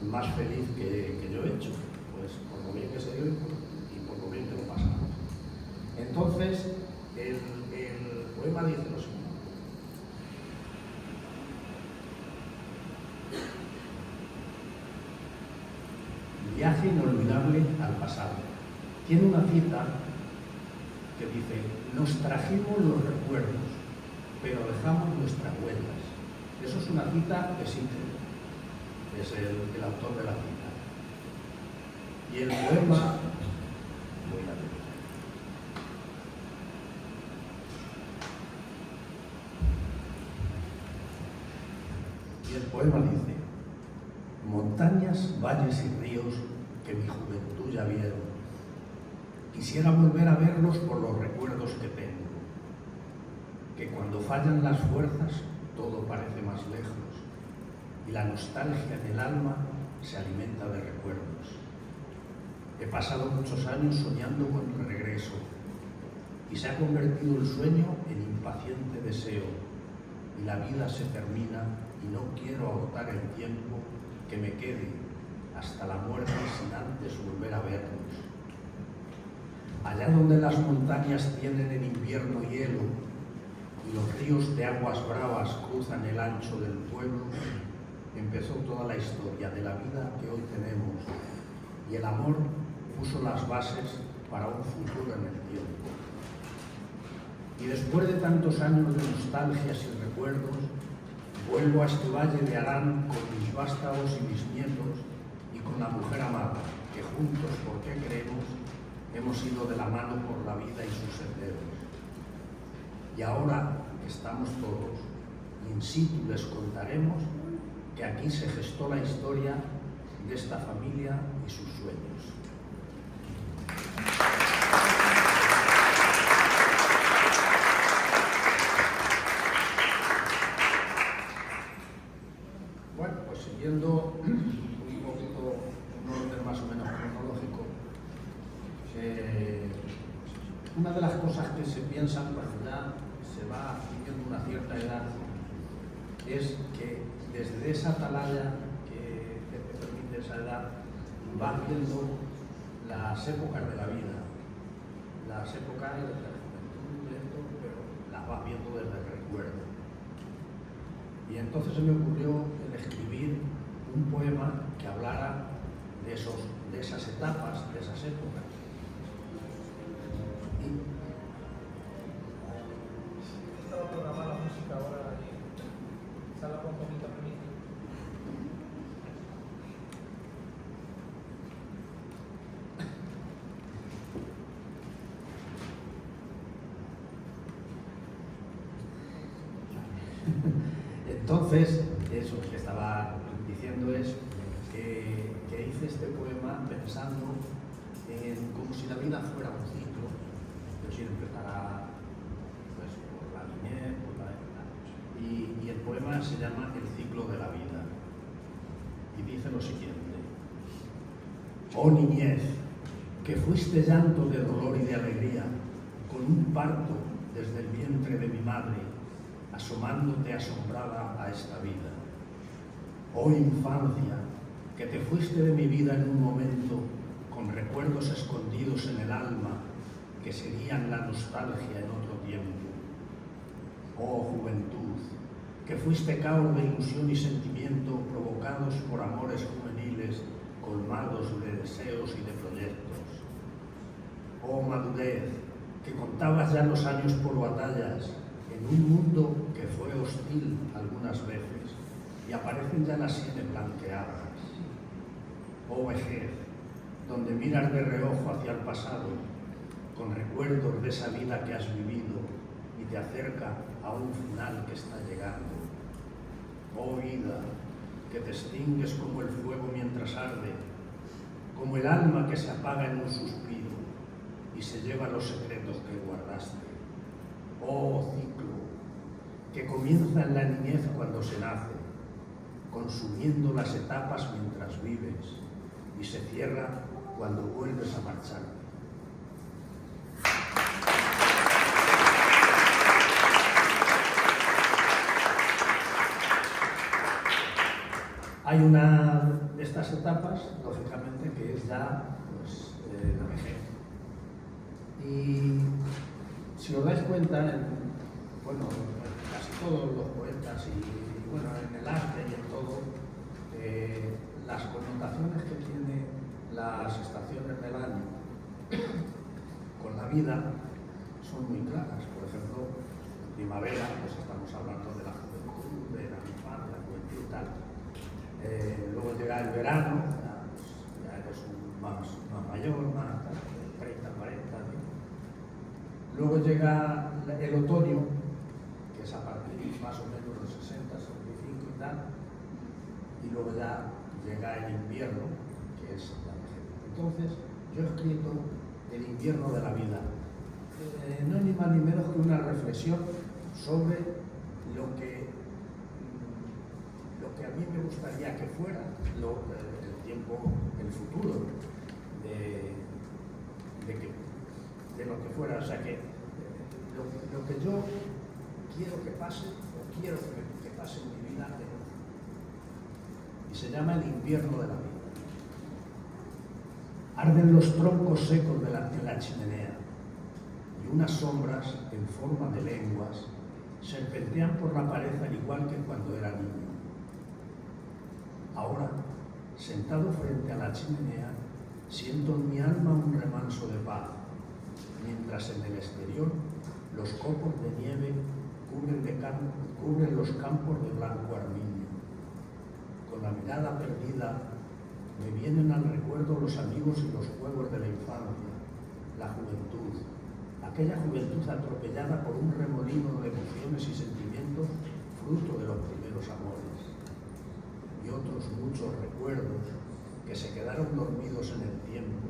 más feliz que yo he hecho, pues por lo bien que se dio y por lo bien que lo pasamos. Entonces, el poema dice lo siguiente. Viaje inolvidable al pasado. Tiene una cita que dice: nos trajimos los recuerdos, pero dejamos nuestras huellas. Eso es una cita de Sitges. es el autor de la cita. Y el poema, voy a leer. Y el poema dice: montañas, valles y ríos que mi juventud ya vieron, quisiera volver a verlos por los recuerdos que tengo, que cuando fallan las fuerzas todo parece más lejos y la nostalgia en el alma se alimenta de recuerdos. He pasado muchos años soñando con el regreso y se ha convertido el sueño en impaciente deseo y la vida se termina y no quiero agotar el tiempo que me quede hasta la muerte sin antes volver a vernos. Allá donde las montañas tienen en invierno hielo y los ríos de aguas bravas cruzan el ancho del pueblo, empezó toda la historia de la vida que hoy tenemos y el amor puso las bases para un futuro en el tiempo. Y después de tantos años de nostalgias y recuerdos, vuelvo a este valle de Arán con mis vástagos y mis nietos y con la mujer amada, que juntos, porque creemos, hemos ido de la mano por la vida y sus senderos. Y ahora que estamos todos, in situ les contaremos que aquí se gestó la historia de esta familia y sus sueños. Bueno, pues siguiendo un poquito un orden más o menos cronológico, una de las cosas que se piensan cuando ya se va adquiriendo una cierta edad es que desde esa atalaya que te permite esa edad vas viendo las épocas de la vida, las épocas de la juventud, pero las vas viendo desde el recuerdo. Y entonces se me ocurrió el escribir un poema que hablara de esas etapas, de esas épocas. Estaba programada la música ahora y sale un poquito a mí. Entonces, eso que estaba diciendo es que hice este poema pensando en como si la vida fuera un ciclo. Yo siempre estará pues, por la niñez, por la edad. Y el poema se llama El ciclo de la vida. Y dice lo siguiente: oh niñez, que fuiste llanto de dolor y de alegría, con un parto desde el vientre de mi madre, asomándote asombrada a esta vida. Oh infancia, que te fuiste de mi vida en un momento, con recuerdos escondidos en el alma, que serían la nostalgia en otro tiempo. Oh juventud, que fuiste caos de ilusión y sentimiento provocados por amores juveniles, colmados de deseos y de proyectos. Oh madurez, que contabas ya los años por batallas, en un mundo que fue hostil algunas veces, y aparecen ya las sienes blanqueadas. Oh vejez, donde miras de reojo hacia el pasado, con recuerdos de esa vida que has vivido y te acerca a un final que está llegando. Oh vida, que te extingues como el fuego mientras arde, como el alma que se apaga en un suspiro y se lleva los secretos que guardaste. Oh ciclo, que comienza en la niñez cuando se nace, consumiendo las etapas mientras vives, y se cierra cuando vuelves a marcharte. Hay una de estas etapas, lógicamente, que es ya pues, la vejez. Y si os dais cuenta, bueno, casi todos los poetas y bueno, en el arte y en todo, las connotaciones que tienen las estaciones del año con la vida son muy claras. Por ejemplo, primavera, pues estamos hablando de la juventud, de la infancia, la juventud y tal. Luego llega el verano, ya eres más mayor, más 30, 40. ¿no? Luego llega el otoño, que es a partir más o menos de los 60, 65 y tal, y luego ya llega el invierno, que es la vejez. Entonces, yo he escrito El invierno de la vida. No es ni más ni menos que una reflexión sobre lo que a mí me gustaría que fuera el tiempo, el futuro de lo que fuera. O sea que lo que yo quiero que pase, o quiero que pase en mi vida, y se llama el invierno de la vida. Arden los troncos secos en la chimenea, y unas sombras en forma de lenguas serpentean por la pared al igual que cuando era niño. Ahora, sentado frente a la chimenea, siento en mi alma un remanso de paz, mientras en el exterior los copos de nieve cubren los campos de blanco armiño. Con la mirada perdida, me vienen al recuerdo los amigos y los juegos de la infancia, la juventud, aquella juventud atropellada por un remolino de emociones y sentimientos fruto de los primeros amores. Y otros muchos recuerdos que se quedaron dormidos en el tiempo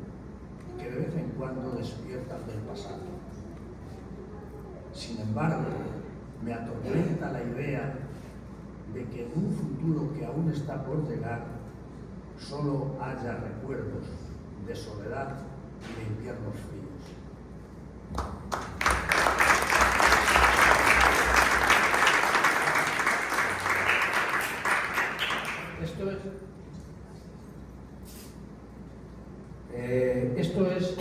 y que de vez en cuando despiertan del pasado. Sin embargo, me atormenta la idea de que en un futuro que aún está por llegar solo haya recuerdos de soledad y de inviernos fríos. Esto es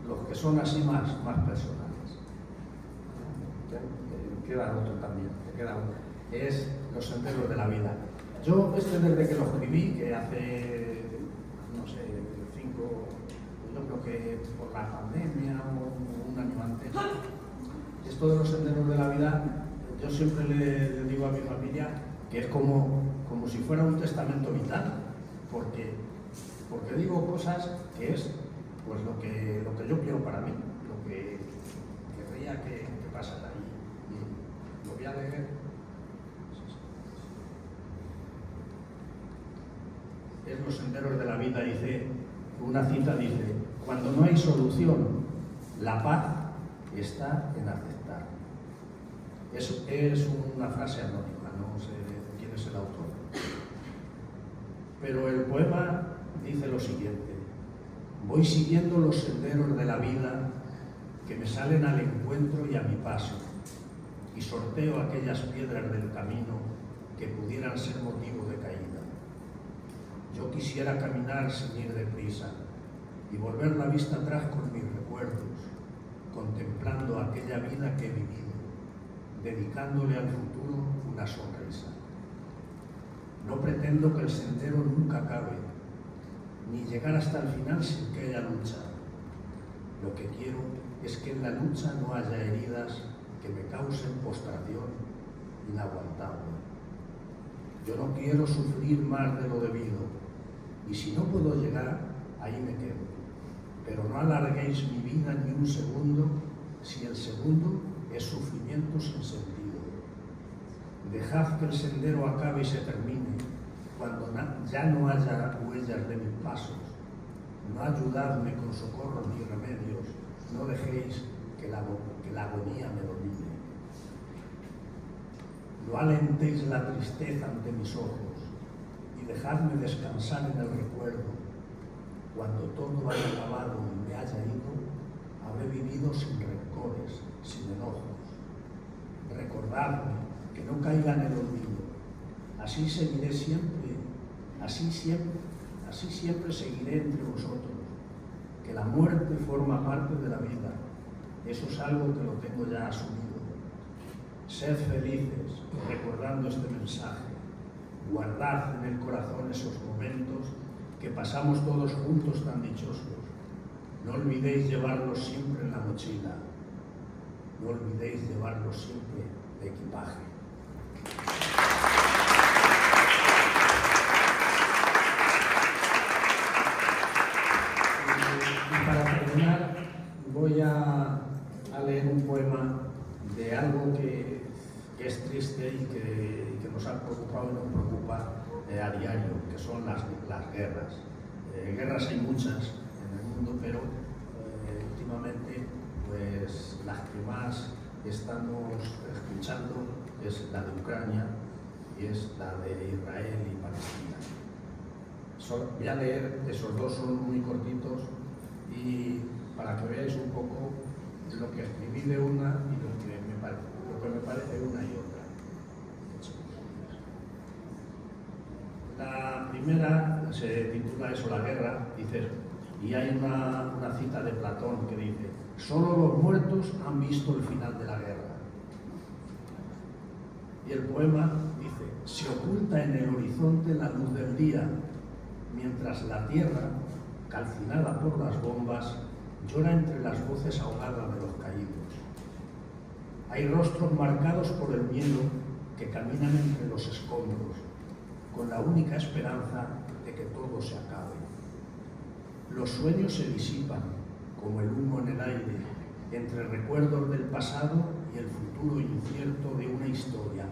los que son así más personales. Queda otro también, queda otro. Es Los senderos de la vida. Yo, desde que lo escribí, que hace, no sé, 5, yo creo que por la pandemia o un año antes, esto de los senderos de la vida, yo siempre le digo a mi familia que es como si fuera un testamento vital, porque digo cosas que es pues lo que yo quiero para mí, lo que querría que pasara ahí. Y lo voy a leer. Es Los senderos de la vida, dice, una cita dice: cuando no hay solución, la paz está en aceptar. Es una frase anónima, no sé quién es el autor. Pero el poema dice lo siguiente: voy siguiendo los senderos de la vida que me salen al encuentro y a mi paso, y sorteo aquellas piedras del camino que pudieran ser motivo de caída. Yo quisiera caminar sin ir deprisa y volver la vista atrás con mis recuerdos, contemplando aquella vida que he vivido, dedicándole al futuro una sonrisa. No pretendo que el sendero nunca acabe, ni llegar hasta el final sin que haya lucha. Lo que quiero es que en la lucha no haya heridas que me causen postración inaguantable. Yo no quiero sufrir más de lo debido, y si no puedo llegar, ahí me quedo. Pero no alarguéis mi vida ni un segundo, si el segundo es sufrimiento sin sentido. Dejad que el sendero acabe y se termine, cuando ya no haya huellas de mis pasos. No ayudadme con socorros ni remedios, no dejéis que la agonía me domine. No alentéis la tristeza ante mis ojos y dejadme descansar en el recuerdo. Cuando todo haya acabado y me haya ido, habré vivido sin rencores, sin enojos. Recordadme, que no caiga en el olvido. Así seguiré siempre, así siempre seguiré entre vosotros. Que la muerte forma parte de la vida. Eso es algo que lo tengo ya asumido. Sed felices recordando este mensaje. Guardad en el corazón esos momentos que pasamos todos juntos tan dichosos. No olvidéis llevarlos siempre en la mochila. No olvidéis llevarlos siempre de equipaje. existe y que nos ha preocupado y nos preocupa a diario, que son las guerras. Guerras hay muchas en el mundo, pero últimamente pues las que más estamos escuchando es la de Ucrania y es la de Israel y Palestina. Voy a leer, esos dos son muy cortitos, y para que veáis un poco lo que escribí de una y lo que me parece una y otra. La primera se titula eso, La guerra, dice, y hay una cita de Platón que dice: solo los muertos han visto el final de la guerra. Y el poema dice: se oculta en el horizonte la luz del día, mientras la tierra, calcinada por las bombas, llora entre las voces ahogadas de los caídos. Hay rostros marcados por el miedo que caminan entre los escombros, con la única esperanza de que todo se acabe. Los sueños se disipan, como el humo en el aire, entre recuerdos del pasado y el futuro incierto de una historia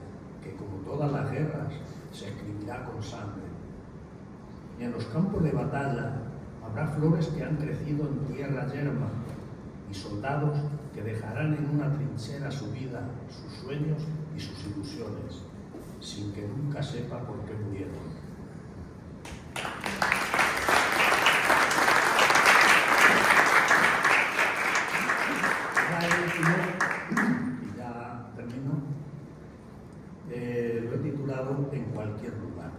que, como todas las guerras, se escribirá con sangre. Y en los campos de batalla habrá flores que han crecido en tierra yerma y soldados que dejarán en una trinchera su vida, sus sueños y sus ilusiones, sin que nunca sepa por qué murieron. Y ya termino. Lo he titulado En cualquier lugar.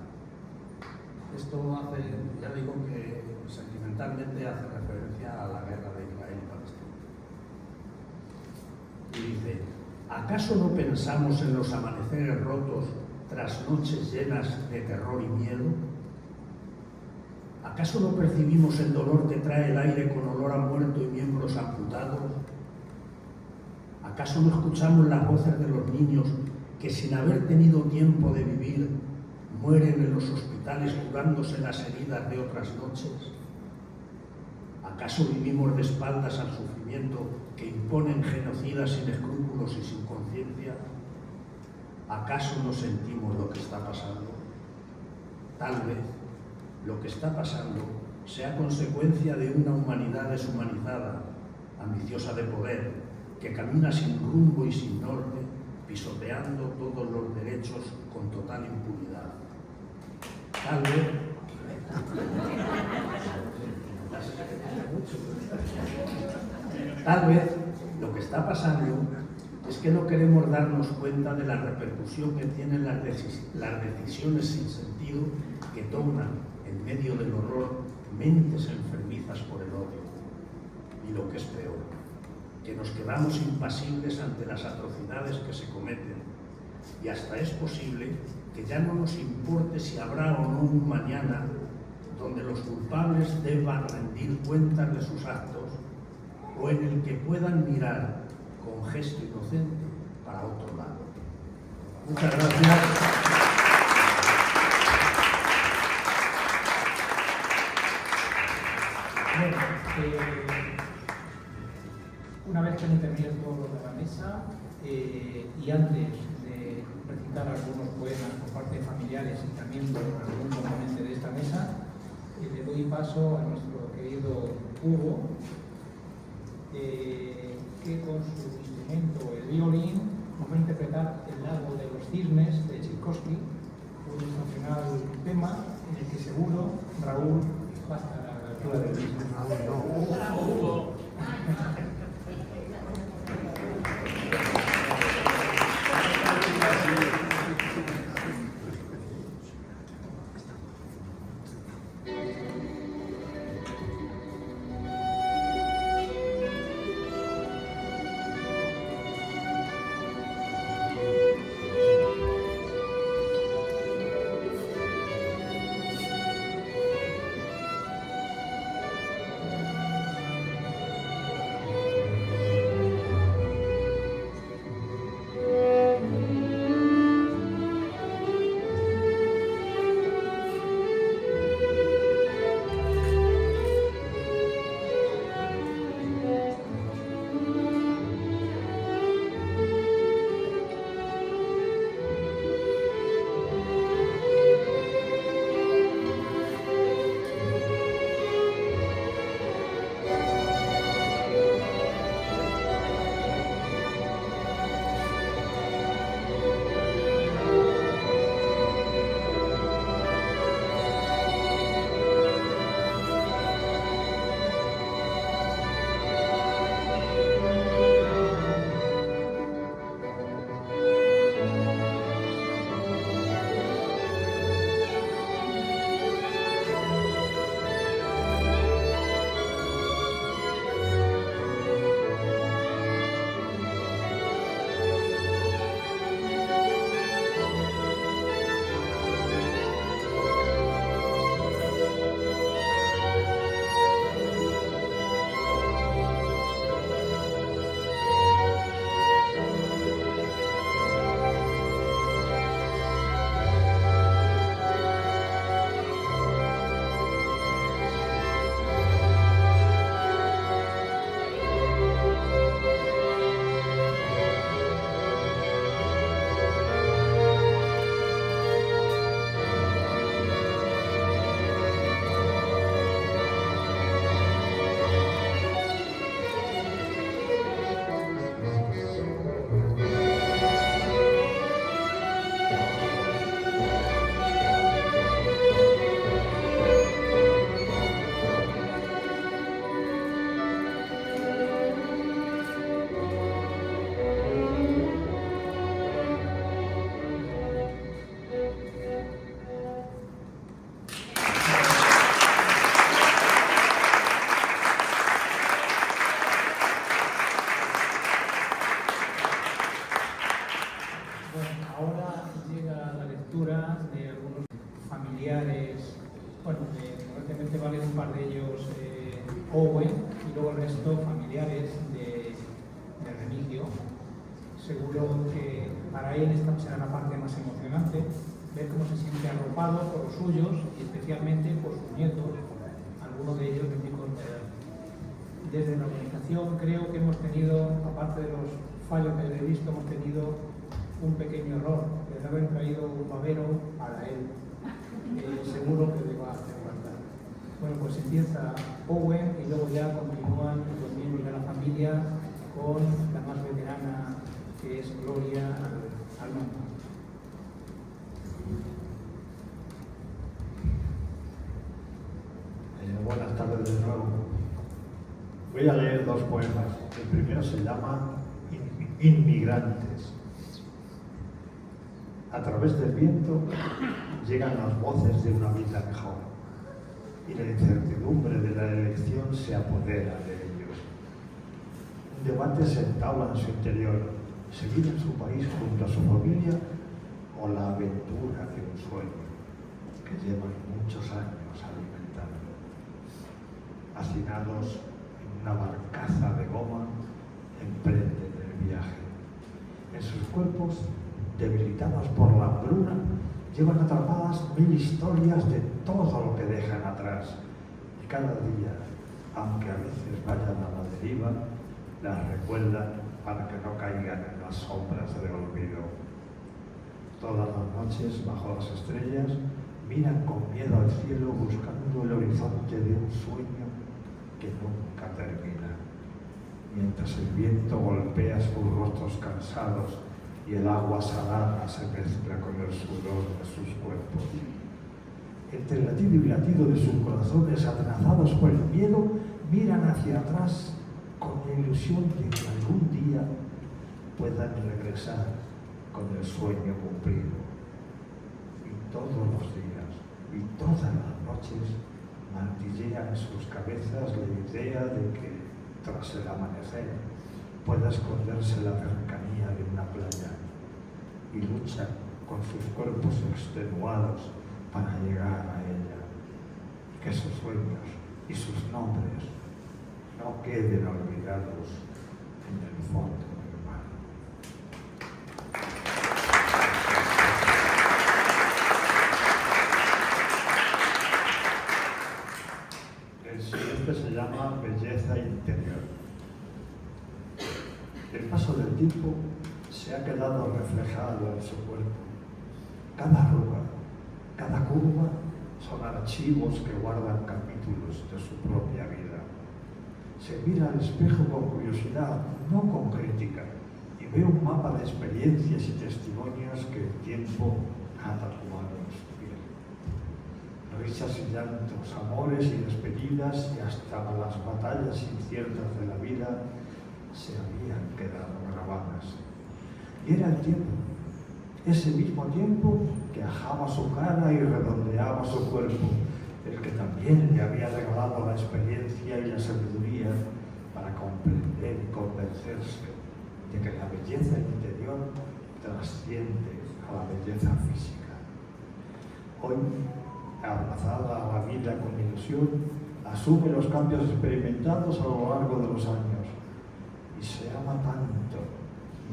Esto hace, ya digo que sentimentalmente hace referencia a la guerra de Israel y Palestina. Y dice: ¿acaso no pensamos en los amaneceres rotos tras noches llenas de terror y miedo? ¿Acaso no percibimos el dolor que trae el aire con olor a muerto y miembros amputados? ¿Acaso no escuchamos las voces de los niños que, sin haber tenido tiempo de vivir, mueren en los hospitales curándose las heridas de otras noches? ¿Acaso vivimos de espaldas al sufrimiento que imponen genocidas sin escrúpulos y sin conciencia? ¿Acaso no sentimos lo que está pasando? Tal vez lo que está pasando sea consecuencia de una humanidad deshumanizada, ambiciosa de poder, que camina sin rumbo y sin norte, pisoteando todos los derechos con total impunidad. Tal vez lo que está pasando es que no queremos darnos cuenta de la repercusión que tienen las decisiones sin sentido que toman en medio del horror mentes enfermizas por el odio. Y lo que es peor, que nos quedamos impasibles ante las atrocidades que se cometen, y hasta es posible que ya no nos importe si habrá o no un mañana donde los culpables deban rendir cuentas de sus actos, o en el que puedan mirar con gesto inocente para otro lado. Muchas gracias. Bueno, una vez que hemos terminado todo lo de la mesa, y antes de recitar algunos poemas por parte de familiares y también por algún componente de esta mesa, le doy paso a nuestro querido Hugo, que con su instrumento, el violín, nos va a interpretar El lago de los cisnes de Tchaikovsky, un excepcional tema en el que seguro Raúl va a estar a la altura del mismo. ellos Owen y luego el resto familiares de Remigio. Seguro que para él esta será la parte más emocionante, ver cómo se siente arropado por los suyos y especialmente por sus nietos, algunos de ellos de muy corta edad. Desde la organización creo que hemos tenido, aparte de los fallos que he visto, hemos tenido un pequeño error de haber traído un babero para él. Seguro que le va a hacer falta. Bueno, pues empieza Owen y luego ya continúan los miembros de la familia con la más veterana, que es Gloria Almanda. Buenas tardes de nuevo. Voy a leer dos poemas. El primero se llama Inmigrantes. A través del viento llegan las voces de una vida mejor y la incertidumbre de la elección se apodera de ellos. Un debate se entabla en su interior: seguir en su país junto a su familia o la aventura de un sueño que llevan muchos años alimentando. Hacinados en una barcaza de goma, emprenden el viaje. En sus cuerpos, debilitados por la hambruna, llevan atrapadas 1000 historias de todo lo que dejan atrás. Y cada día, aunque a veces vayan a la deriva, las recuerdan para que no caigan en las sombras del olvido. Todas las noches, bajo las estrellas, miran con miedo al cielo buscando el horizonte de un sueño que nunca termina. Mientras el viento golpea sus rostros cansados y el agua salada se mezcla con el sudor de sus cuerpos. Entre el latido y latido de sus corazones atenazados por el miedo, miran hacia atrás con la ilusión de que algún día puedan regresar con el sueño cumplido. Y todos los días y todas las noches martillean en sus cabezas la idea de que tras el amanecer pueda esconderse la cercanía de una playa, y luchan con sus cuerpos extenuados para llegar a ella, y que sus sueños y sus nombres no queden olvidados en el fondo del mar. El siguiente se llama Belleza Interior. El paso del tiempo se ha quedado reflejado en su cuerpo. Cada arruga, cada curva son archivos que guardan capítulos de su propia vida. Se mira al espejo con curiosidad, no con crítica, y ve un mapa de experiencias y testimonios que el tiempo ha tatuado en su piel. Risas y llantos, amores y despedidas, y hasta las batallas inciertas de la vida se habían quedado grabadas. Y era el tiempo, ese mismo tiempo que ajaba su cara y redondeaba su cuerpo, el que también le había regalado la experiencia y la sabiduría para comprender y convencerse de que la belleza interior trasciende a la belleza física. Hoy, abrazada a la vida con ilusión, asume los cambios experimentados a lo largo de los años y se ama tanto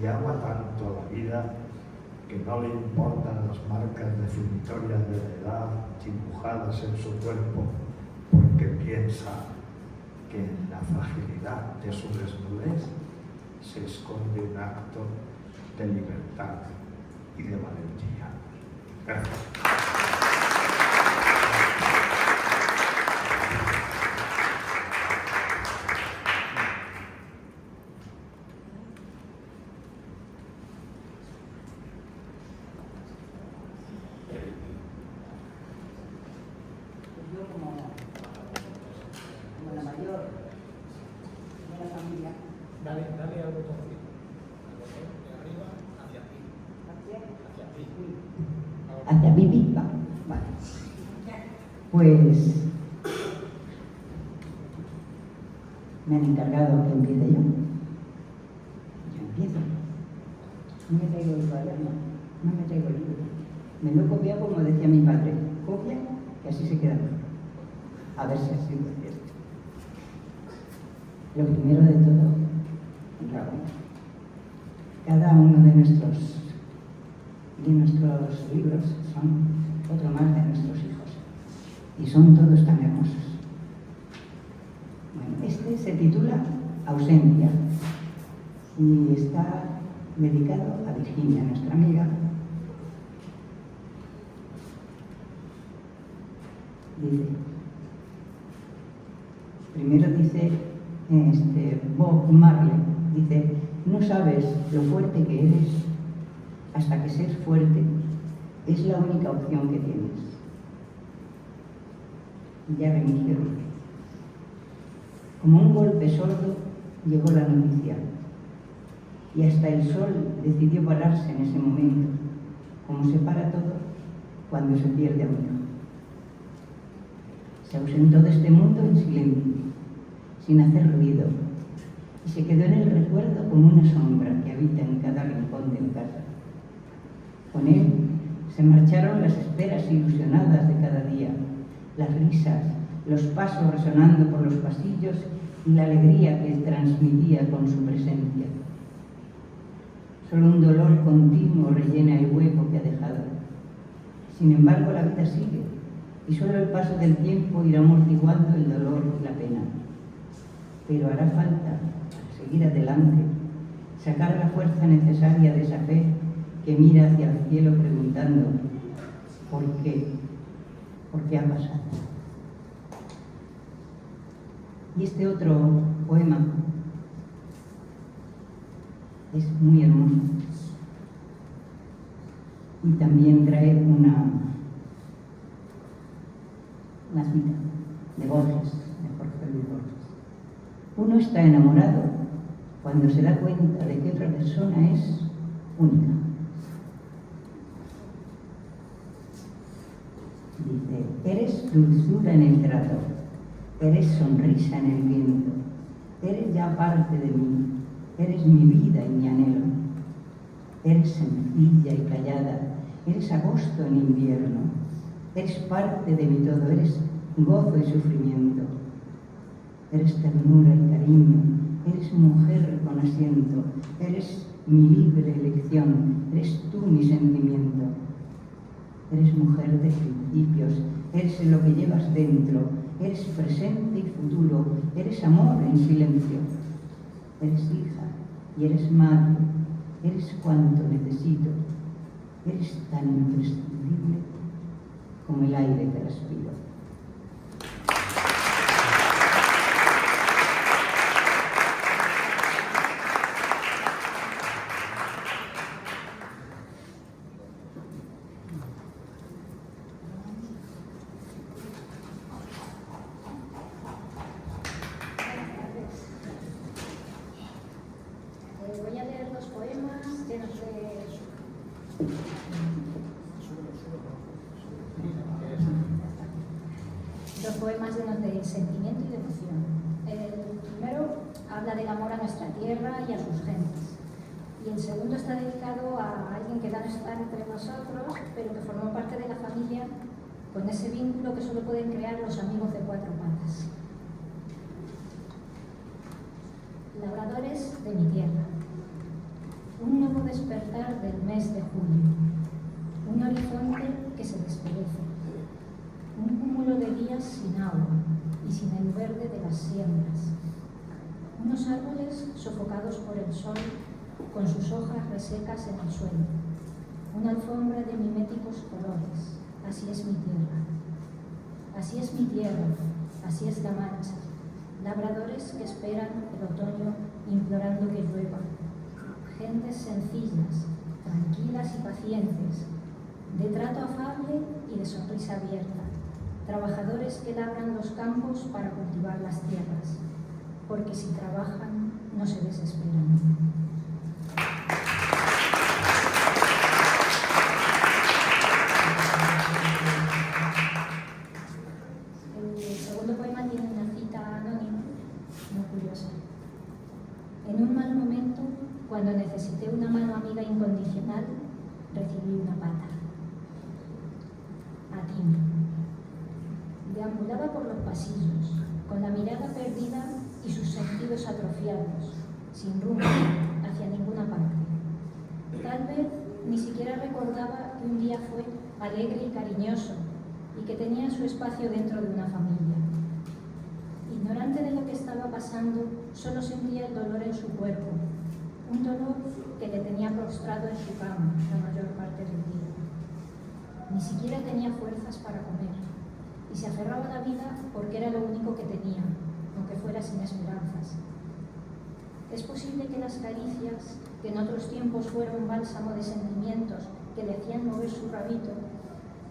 y ama tanto a la vida que no le importan las marcas definitorias de la edad dibujadas en su cuerpo, porque piensa que en la fragilidad de su desnudez se esconde un acto de libertad y de valentía. Gracias. Dale al botoncito. De arriba hacia ti. Hacia ti. Hacia mí misma. Vale. Pues me han encargado que empiece yo. Yo empiezo. No me traigo el cuaderno, no me traigo el libro. Me lo he copiado como decía mi padre. Copia, que así se queda mejor. a ver si ha sido cierto. Lo primero de todo, enhorabuena. Cada uno de nuestros libros son otro más de nuestros hijos y son todos tan hermosos. Bueno, este se titula Ausencia y está dedicado a Virginia, nuestra amiga. Primero dice Bob Marley, dice: no sabes lo fuerte que eres hasta que ser fuerte es la única opción que tienes. Y ya Remigio dice: como un golpe sordo llegó la noticia y hasta el sol decidió pararse en ese momento, como se para todo cuando se pierde a un hijo. Se ausentó de este mundo en silencio, sin hacer ruido, y se quedó en el recuerdo como una sombra que habita en cada rincón de casa. Con él se marcharon las esperas ilusionadas de cada día, las risas, los pasos resonando por los pasillos y la alegría que transmitía con su presencia. Solo un dolor continuo rellena el hueco que ha dejado. Sin embargo, la vida sigue y solo el paso del tiempo irá amortiguando el dolor y la pena. Pero hará falta seguir adelante, sacar la fuerza necesaria de esa fe que mira hacia el cielo preguntando: ¿por qué? ¿Por qué ha pasado? Y este otro poema es muy hermoso y también trae una cita de Borges, de Jorge Luis Borges. Uno está enamorado cuando se da cuenta de que otra persona es única. Dice: eres dulzura en el trato, eres sonrisa en el viento, eres ya parte de mí, eres mi vida y mi anhelo, eres sencilla y callada, eres agosto en invierno, eres parte de mi todo, eres gozo y sufrimiento, eres ternura y cariño, eres mujer con asiento, eres mi libre elección, eres tú mi sentimiento, eres mujer de principios, eres lo que llevas dentro, eres presente y futuro, eres amor en silencio, eres hija y eres madre, eres cuanto necesito, eres tan imprescindible como el aire que respiro. Voy a leer dos poemas llenos de... Dos poemas llenos de sentimiento y de emoción. El primero habla del amor a nuestra tierra y a sus gentes. Y el segundo está dedicado a alguien que ya no está entre nosotros, pero que formó parte de la familia, con ese vínculo que solo pueden crear los amigos de cuatro patas. Labradores de mi tierra. Un nuevo despertar del mes de julio. Un horizonte que se desperece. Un cúmulo de días sin agua y sin el verde de las siembras. Unos árboles sofocados por el sol con sus hojas resecas en el suelo. Una alfombra de miméticos colores. Así es mi tierra. Así es mi tierra. Así es la Mancha. Labradores que esperan el otoño implorando que llueva. Gentes sencillas, tranquilas y pacientes, de trato afable y de sonrisa abierta. Trabajadores que labran los campos para cultivar las tierras, porque si trabajan no se desesperan. El segundo poema tiene una cita anónima, muy curiosa. En un mal momento, cuando necesité una mano amiga incondicional, recibí una pata. A ti. Deambulaba por los pasillos, con la mirada perdida y sus sentidos atrofiados, sin rumbo hacia ninguna parte. Tal vez ni siquiera recordaba que un día fue alegre y cariñoso y que tenía su espacio dentro de una familia. Ignorante de lo que estaba pasando, solo sentía el dolor en su cuerpo, un dolor que le tenía prostrado en su cama la mayor parte del día. Ni siquiera tenía fuerzas para comer y se aferraba a la vida porque era lo único que tenía, aunque fuera sin esperanzas. Es posible que las caricias, que en otros tiempos fueron un bálsamo de sentimientos que le hacían mover su rabito,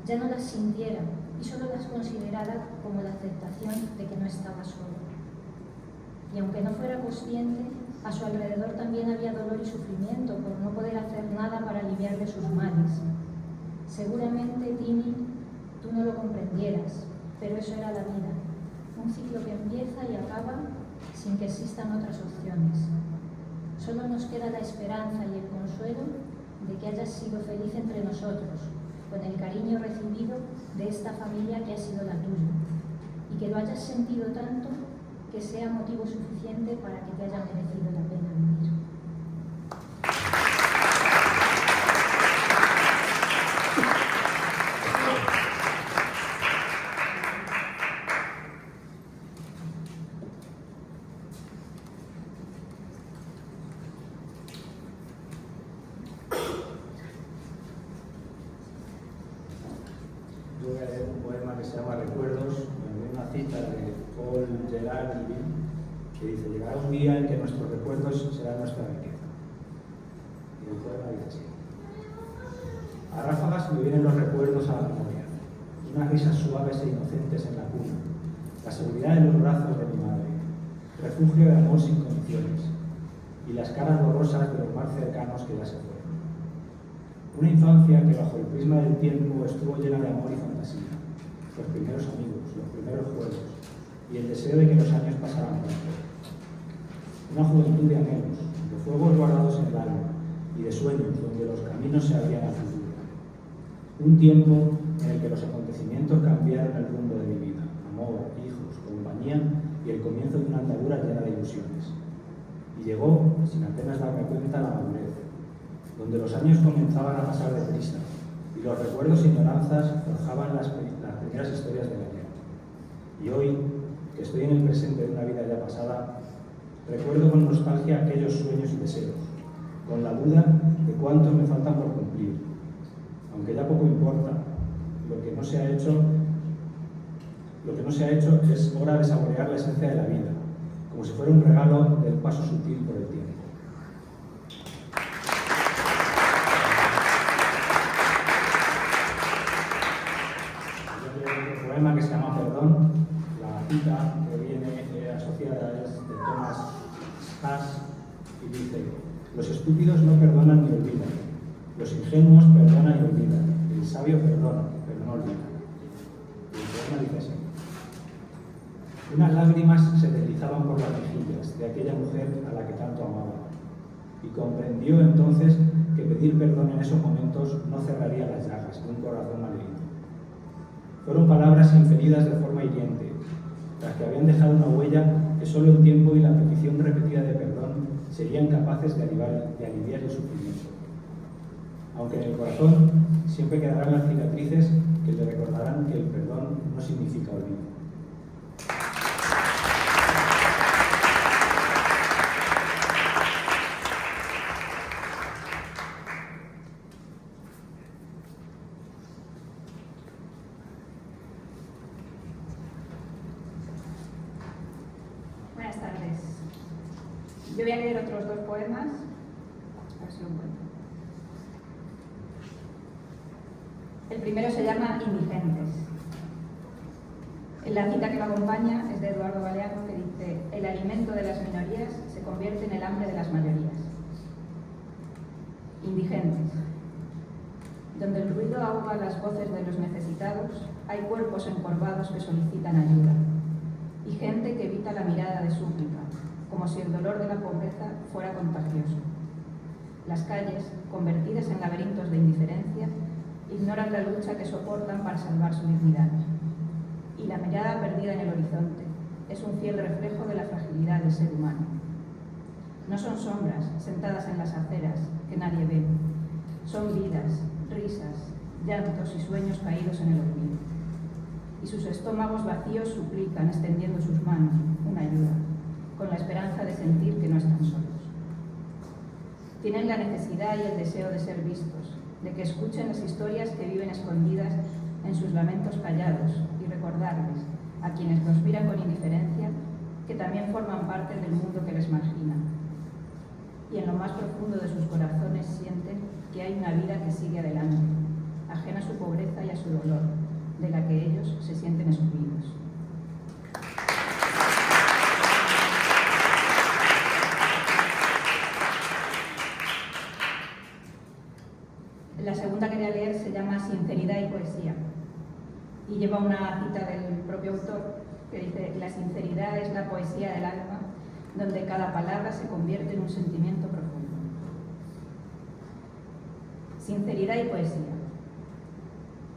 ya no las sintiera y solo las considerara como la aceptación de que no estaba solo. Y aunque no fuera consciente, a su alrededor también había dolor y sufrimiento por no poder hacer nada para aliviarle sus males. Seguramente, Tini, tú no lo comprendieras, pero eso era la vida, un ciclo que empieza y acaba sin que existan otras opciones. Solo nos queda la esperanza y el consuelo de que hayas sido feliz entre nosotros, con el cariño recibido de esta familia que ha sido la tuya, y que lo hayas sentido tanto que sea motivo suficiente para que te haya merecido la pena vivir. Yo voy a leer un poema que se llama Recuerdos, una cita de Paul Gerard que dice: llegará un día en que nuestros recuerdos serán nuestra riqueza. Y el poema dice así: a ráfagas me vienen los recuerdos a la memoria, unas risas suaves e inocentes en la cuna, la seguridad en los brazos de mi madre, refugio de amor sin condiciones, y las caras borrosas de los más cercanos que ya se fueron. Una infancia que bajo el prisma del tiempo estuvo llena de amor y fantasía, los primeros amigos, los primeros juegos y el deseo de que los años pasaran pronto. Una juventud de anhelos, de fuegos guardados en el alma y de sueños donde los caminos se abrían al futuro. Un tiempo en el que los acontecimientos cambiaron el rumbo de mi vida, amor, hijos, compañía y el comienzo de una andadura llena de ilusiones. Y llegó, sin apenas darme cuenta, la madurez, donde los años comenzaban a pasar deprisa y los recuerdos y añoranzas forjaban las primeras historias de la vida. Y hoy, que estoy en el presente de una vida ya pasada, recuerdo con nostalgia aquellos sueños y deseos, con la duda de cuántos me faltan por cumplir. Aunque ya poco importa, lo que no se ha hecho es hora de saborear la esencia de la vida, como si fuera un regalo del paso sutil por el tiempo. Que se llama Perdón. La cita que viene asociada es de Thomas Haas y dice: los estúpidos no perdonan ni olvidan, los ingenuos perdonan y olvidan, el sabio perdona, pero no olvida. Y el poema dice así: unas lágrimas se deslizaban por las mejillas de aquella mujer a la que tanto amaba, y comprendió entonces que pedir perdón en esos momentos no cerraría las llagas de un corazón malherido. Fueron palabras inferidas de forma hiriente, las que habían dejado una huella que solo el tiempo y la petición repetida de perdón serían capaces de aliviar el sufrimiento. Aunque en el corazón siempre quedarán las cicatrices que le recordarán que el perdón no significa olvido. Buenas tardes. Yo voy a leer otros dos poemas. A ver si lo encuentro. El primero se llama Indigentes. En la cita que lo acompaña es de Eduardo Galeano, que dice: el alimento de las minorías se convierte en el hambre de las mayorías. Indigentes. Donde el ruido ahoga las voces de los necesitados, hay cuerpos encorvados que solicitan ayuda. Y gente que evita la mirada de súplica, como si el dolor de la pobreza fuera contagioso. Las calles, convertidas en laberintos de indiferencia, ignoran la lucha que soportan para salvar su dignidad. y la mirada perdida en el horizonte es un fiel reflejo de la fragilidad del ser humano. No son sombras sentadas en las aceras que nadie ve, son vidas, risas, llantos y sueños caídos en el olvido. Y sus estómagos vacíos suplican, extendiendo sus manos, una ayuda, con la esperanza de sentir que no están solos. Tienen la necesidad y el deseo de ser vistos, de que escuchen las historias que viven escondidas en sus lamentos callados y recordarles, a quienes nos miran con indiferencia, que también forman parte del mundo que les margina. Y en lo más profundo de sus corazones sienten que hay una vida que sigue adelante, ajena a su pobreza y a su dolor, de la que ellos se sienten excluidos. La segunda que voy a leer se llama Sinceridad y Poesía y lleva una cita del propio autor que dice: la sinceridad es la poesía del alma, donde cada palabra se convierte en un sentimiento profundo. Sinceridad y poesía.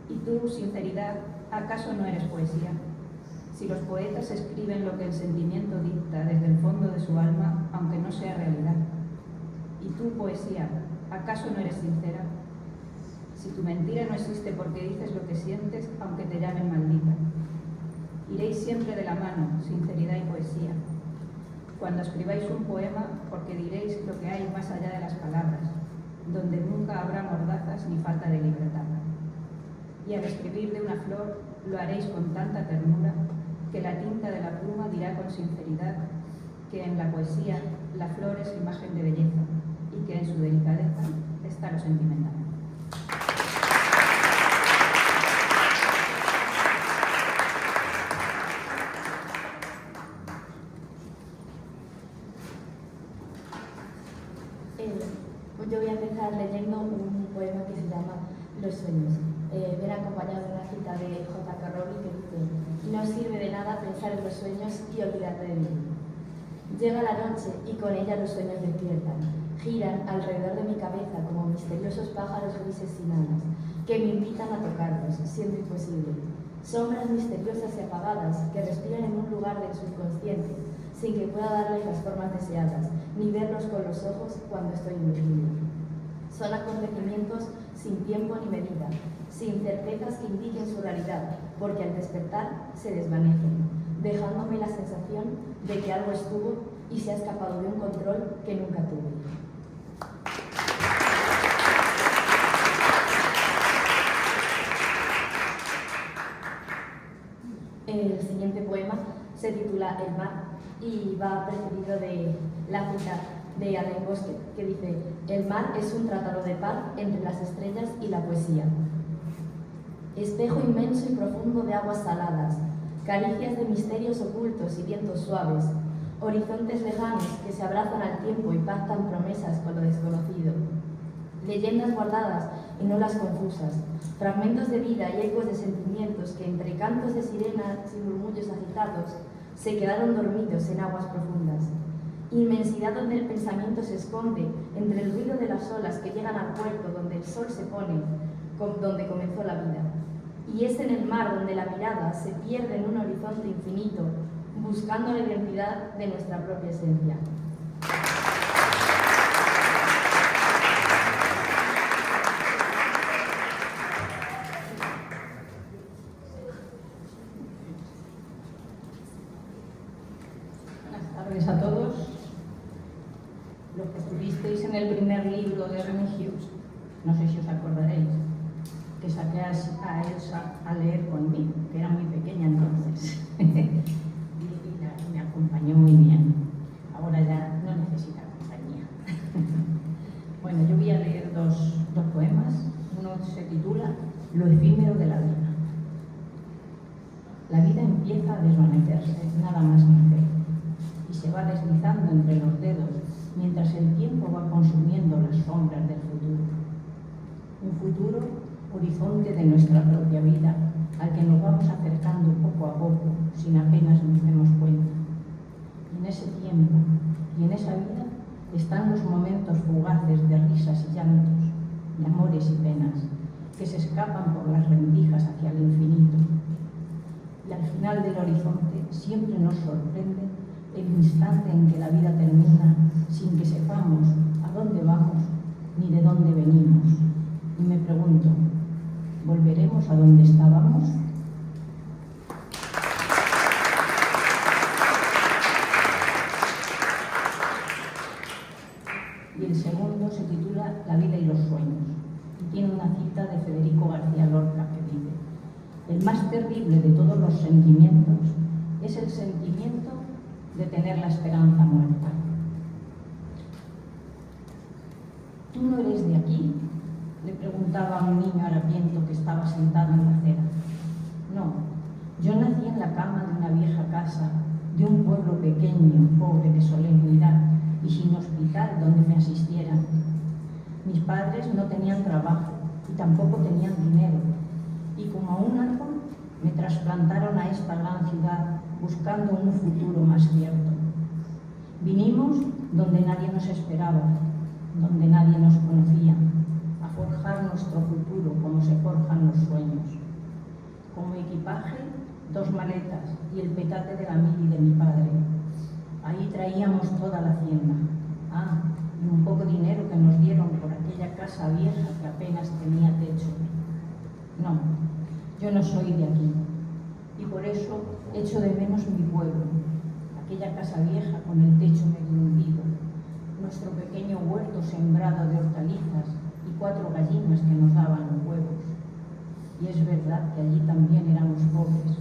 ¿Y tú, sinceridad, acaso no eres poesía? Si los poetas escriben lo que el sentimiento dicta desde el fondo de su alma, aunque no sea realidad. ¿Y tú, poesía, acaso no eres sincera? Si tu mentira no existe porque dices lo que sientes, aunque te llamen maldita. Iréis siempre de la mano, sinceridad y poesía. Cuando escribáis un poema, porque diréis lo que hay más allá de las palabras, donde nunca habrá mordazas ni falta de libertad. Y al escribir de una flor, lo haréis con tanta ternura que la tinta de la pluma dirá con sinceridad que en la poesía la flor es imagen de belleza y que en su delicadeza está lo sentimental. Yo voy a empezar leyendo un poema que se llama Los sueños. Viene acompañado de una cita de J.K. Rowling que dice: no sirve de nada pensar en los sueños y olvidarte de mí. Llega la noche y con ella los sueños despiertan. Giran alrededor de mi cabeza como misteriosos pájaros grises sin alas, que me invitan a tocarlos, siendo imposible. Sombras misteriosas y apagadas que respiran en un lugar del subconsciente, sin que pueda darles las formas deseadas, ni verlos con los ojos cuando estoy invisible. Son acontecimientos sin tiempo ni medida, sin certezas que indiquen su realidad, porque al despertar se desvanecen, dejándome la sensación de que algo estuvo y se ha escapado de un control que nunca tuve. El siguiente poema se titula El mar y va precedido de la cita de Alain Bosquet, que dice: el mar es un tratado de paz entre las estrellas y la poesía. Espejo inmenso y profundo de aguas saladas, caricias de misterios ocultos y vientos suaves, horizontes lejanos que se abrazan al tiempo y pactan promesas con lo desconocido. Leyendas guardadas y no las confusas, fragmentos de vida y ecos de sentimientos que entre cantos de sirenas y murmullos agitados se quedaron dormidos en aguas profundas. Inmensidad donde el pensamiento se esconde entre el ruido de las olas que llegan al puerto donde el sol se pone, donde comenzó la vida. Y es en el mar donde la mirada se pierde en un horizonte infinito, buscando la identidad de nuestra propia esencia. Buenas tardes a todos. Los que estuvisteis en el primer libro de Remigius, no sé si os acordaréis, que saqué a Elsa a leer conmigo, que era muy pequeña entonces, y me acompañó muy bien. Ahora ya no necesita compañía. Bueno, yo voy a leer dos poemas. Uno se titula Lo efímero de la vida. La vida empieza a desvanecerse, nada más nacer, y se va deslizando entre los dedos mientras el tiempo va consumiendo las sombras del futuro. Un futuro, horizonte de nuestra propia vida, al que nos vamos acercando poco a poco, sin apenas nos demos cuenta. Y en ese tiempo y en esa vida están los momentos fugaces de risas y llantos, de amores y penas, que se escapan por las rendijas hacia el infinito. y al final del horizonte siempre nos sorprende el instante en que la vida termina sin que sepamos a dónde vamos ni de dónde venimos. Y me pregunto, ¿volveremos a donde estábamos? Y el segundo se titula La vida y los sueños. Y tiene una cita de Federico García Lorca que dice: el más terrible de todos los sentimientos es el sentimiento de tener la esperanza muerta. ¿Tú no eres de aquí?, le preguntaba a un niño harapiento que estaba sentado en la acera. No, yo nací en la cama de una vieja casa, de un pueblo pequeño, pobre de solemnidad y sin hospital donde me asistieran. Mis padres no tenían trabajo y tampoco tenían dinero, y como a un árbol me trasplantaron a esta gran ciudad buscando un futuro más cierto. Vinimos donde nadie nos esperaba, donde nadie nos conocía, a forjar nuestro futuro como se forjan los sueños. Como equipaje, 2 maletas y el petate de la mili de mi padre. Ahí traíamos toda la hacienda. Ah, y un poco de dinero que nos dieron por aquella casa vieja que apenas tenía techo. No, yo no soy de aquí, y por eso echo de menos mi pueblo, aquella casa vieja con el techo medio hundido, nuestro pequeño huerto sembrado de hortalizas y 4 gallinas que nos daban los huevos. Y es verdad que allí también éramos pobres,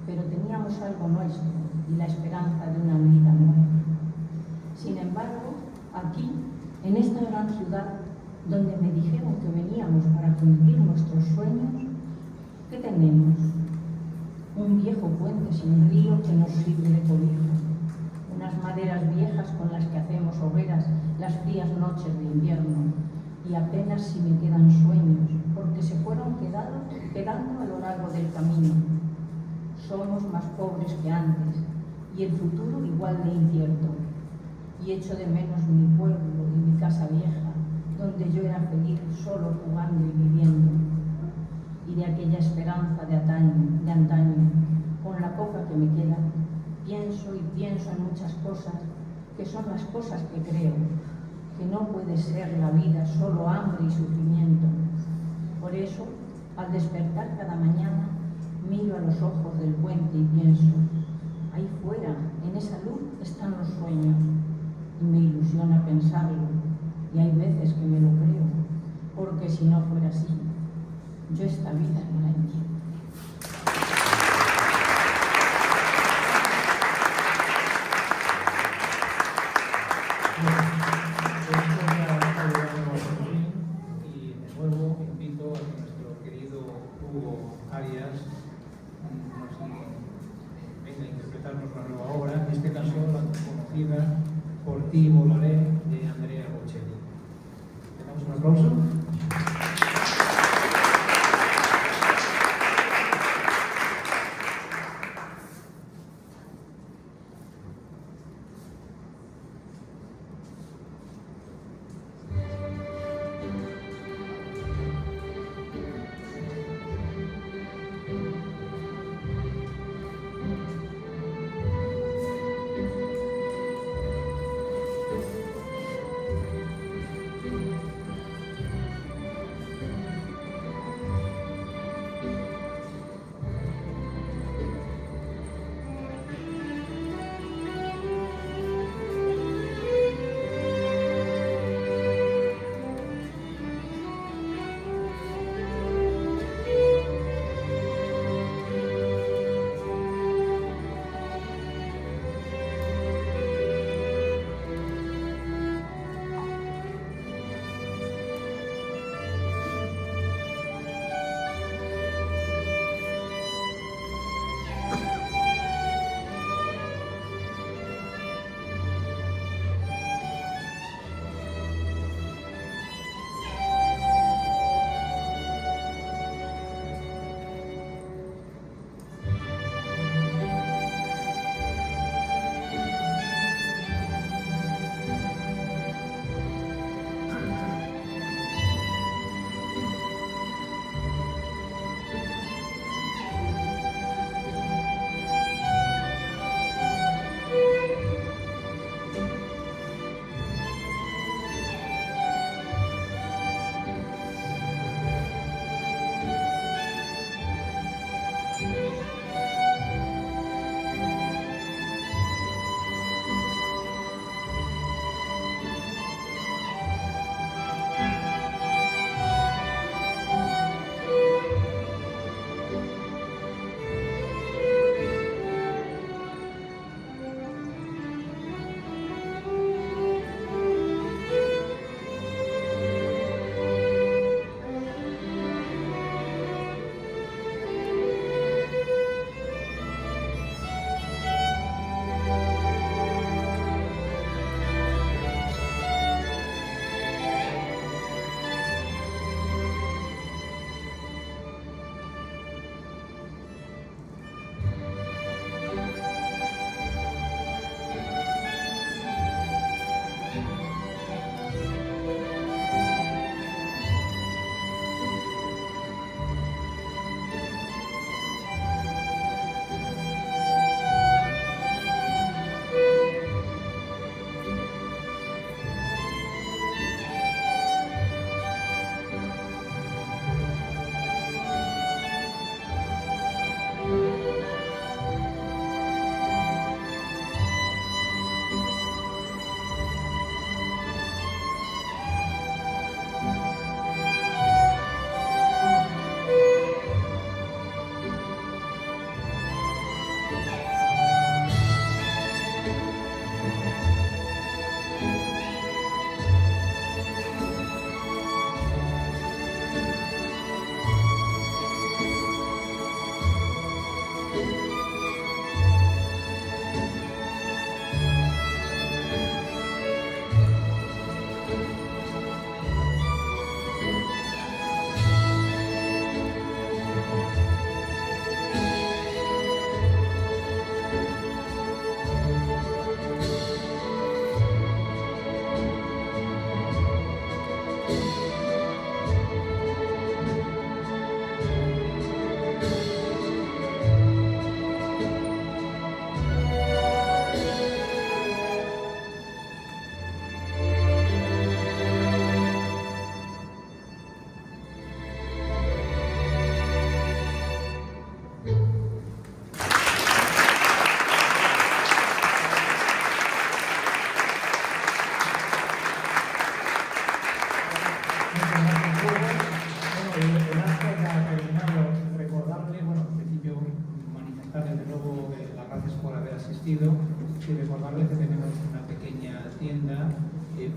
pero teníamos algo nuestro y la esperanza de una vida nueva. Sin embargo, aquí, en esta gran ciudad, donde me dijeron que veníamos para cumplir nuestros sueños, ¿qué tenemos? Un viejo puente sin río que nos sirve de cobijo, unas maderas viejas con las que hacemos hogueras las frías noches de invierno, y apenas si me quedan sueños, porque se fueron quedando a lo largo del camino. Somos más pobres que antes, y el futuro igual de incierto, y echo de menos mi pueblo y mi casa vieja, donde yo era feliz solo jugando y viviendo, y de aquella esperanza de antaño, con la poca que me queda, pienso y pienso en muchas cosas, que son las cosas que creo, que no puede ser la vida solo hambre y sufrimiento. Por eso, al despertar cada mañana, miro a los ojos del puente y pienso, ahí fuera, en esa luz, están los sueños, y me ilusiona pensarlo, y hay veces que me lo creo, porque si no fuera así, yo esta vida no la entiendo. Y de nuevo invito a que nuestro querido Hugo Arias venga a interpretarnos una nueva obra, en este caso la conocida Por ti volaré, de Andrea Bocelli. ¿Le damos un aplauso?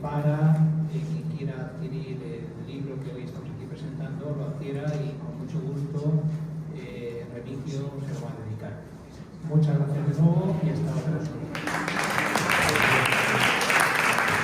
para quien quiera adquirir el libro que hoy estamos aquí presentando, lo adquiera y con mucho gusto Remigio se lo va a dedicar. Muchas gracias de nuevo y hasta la próxima.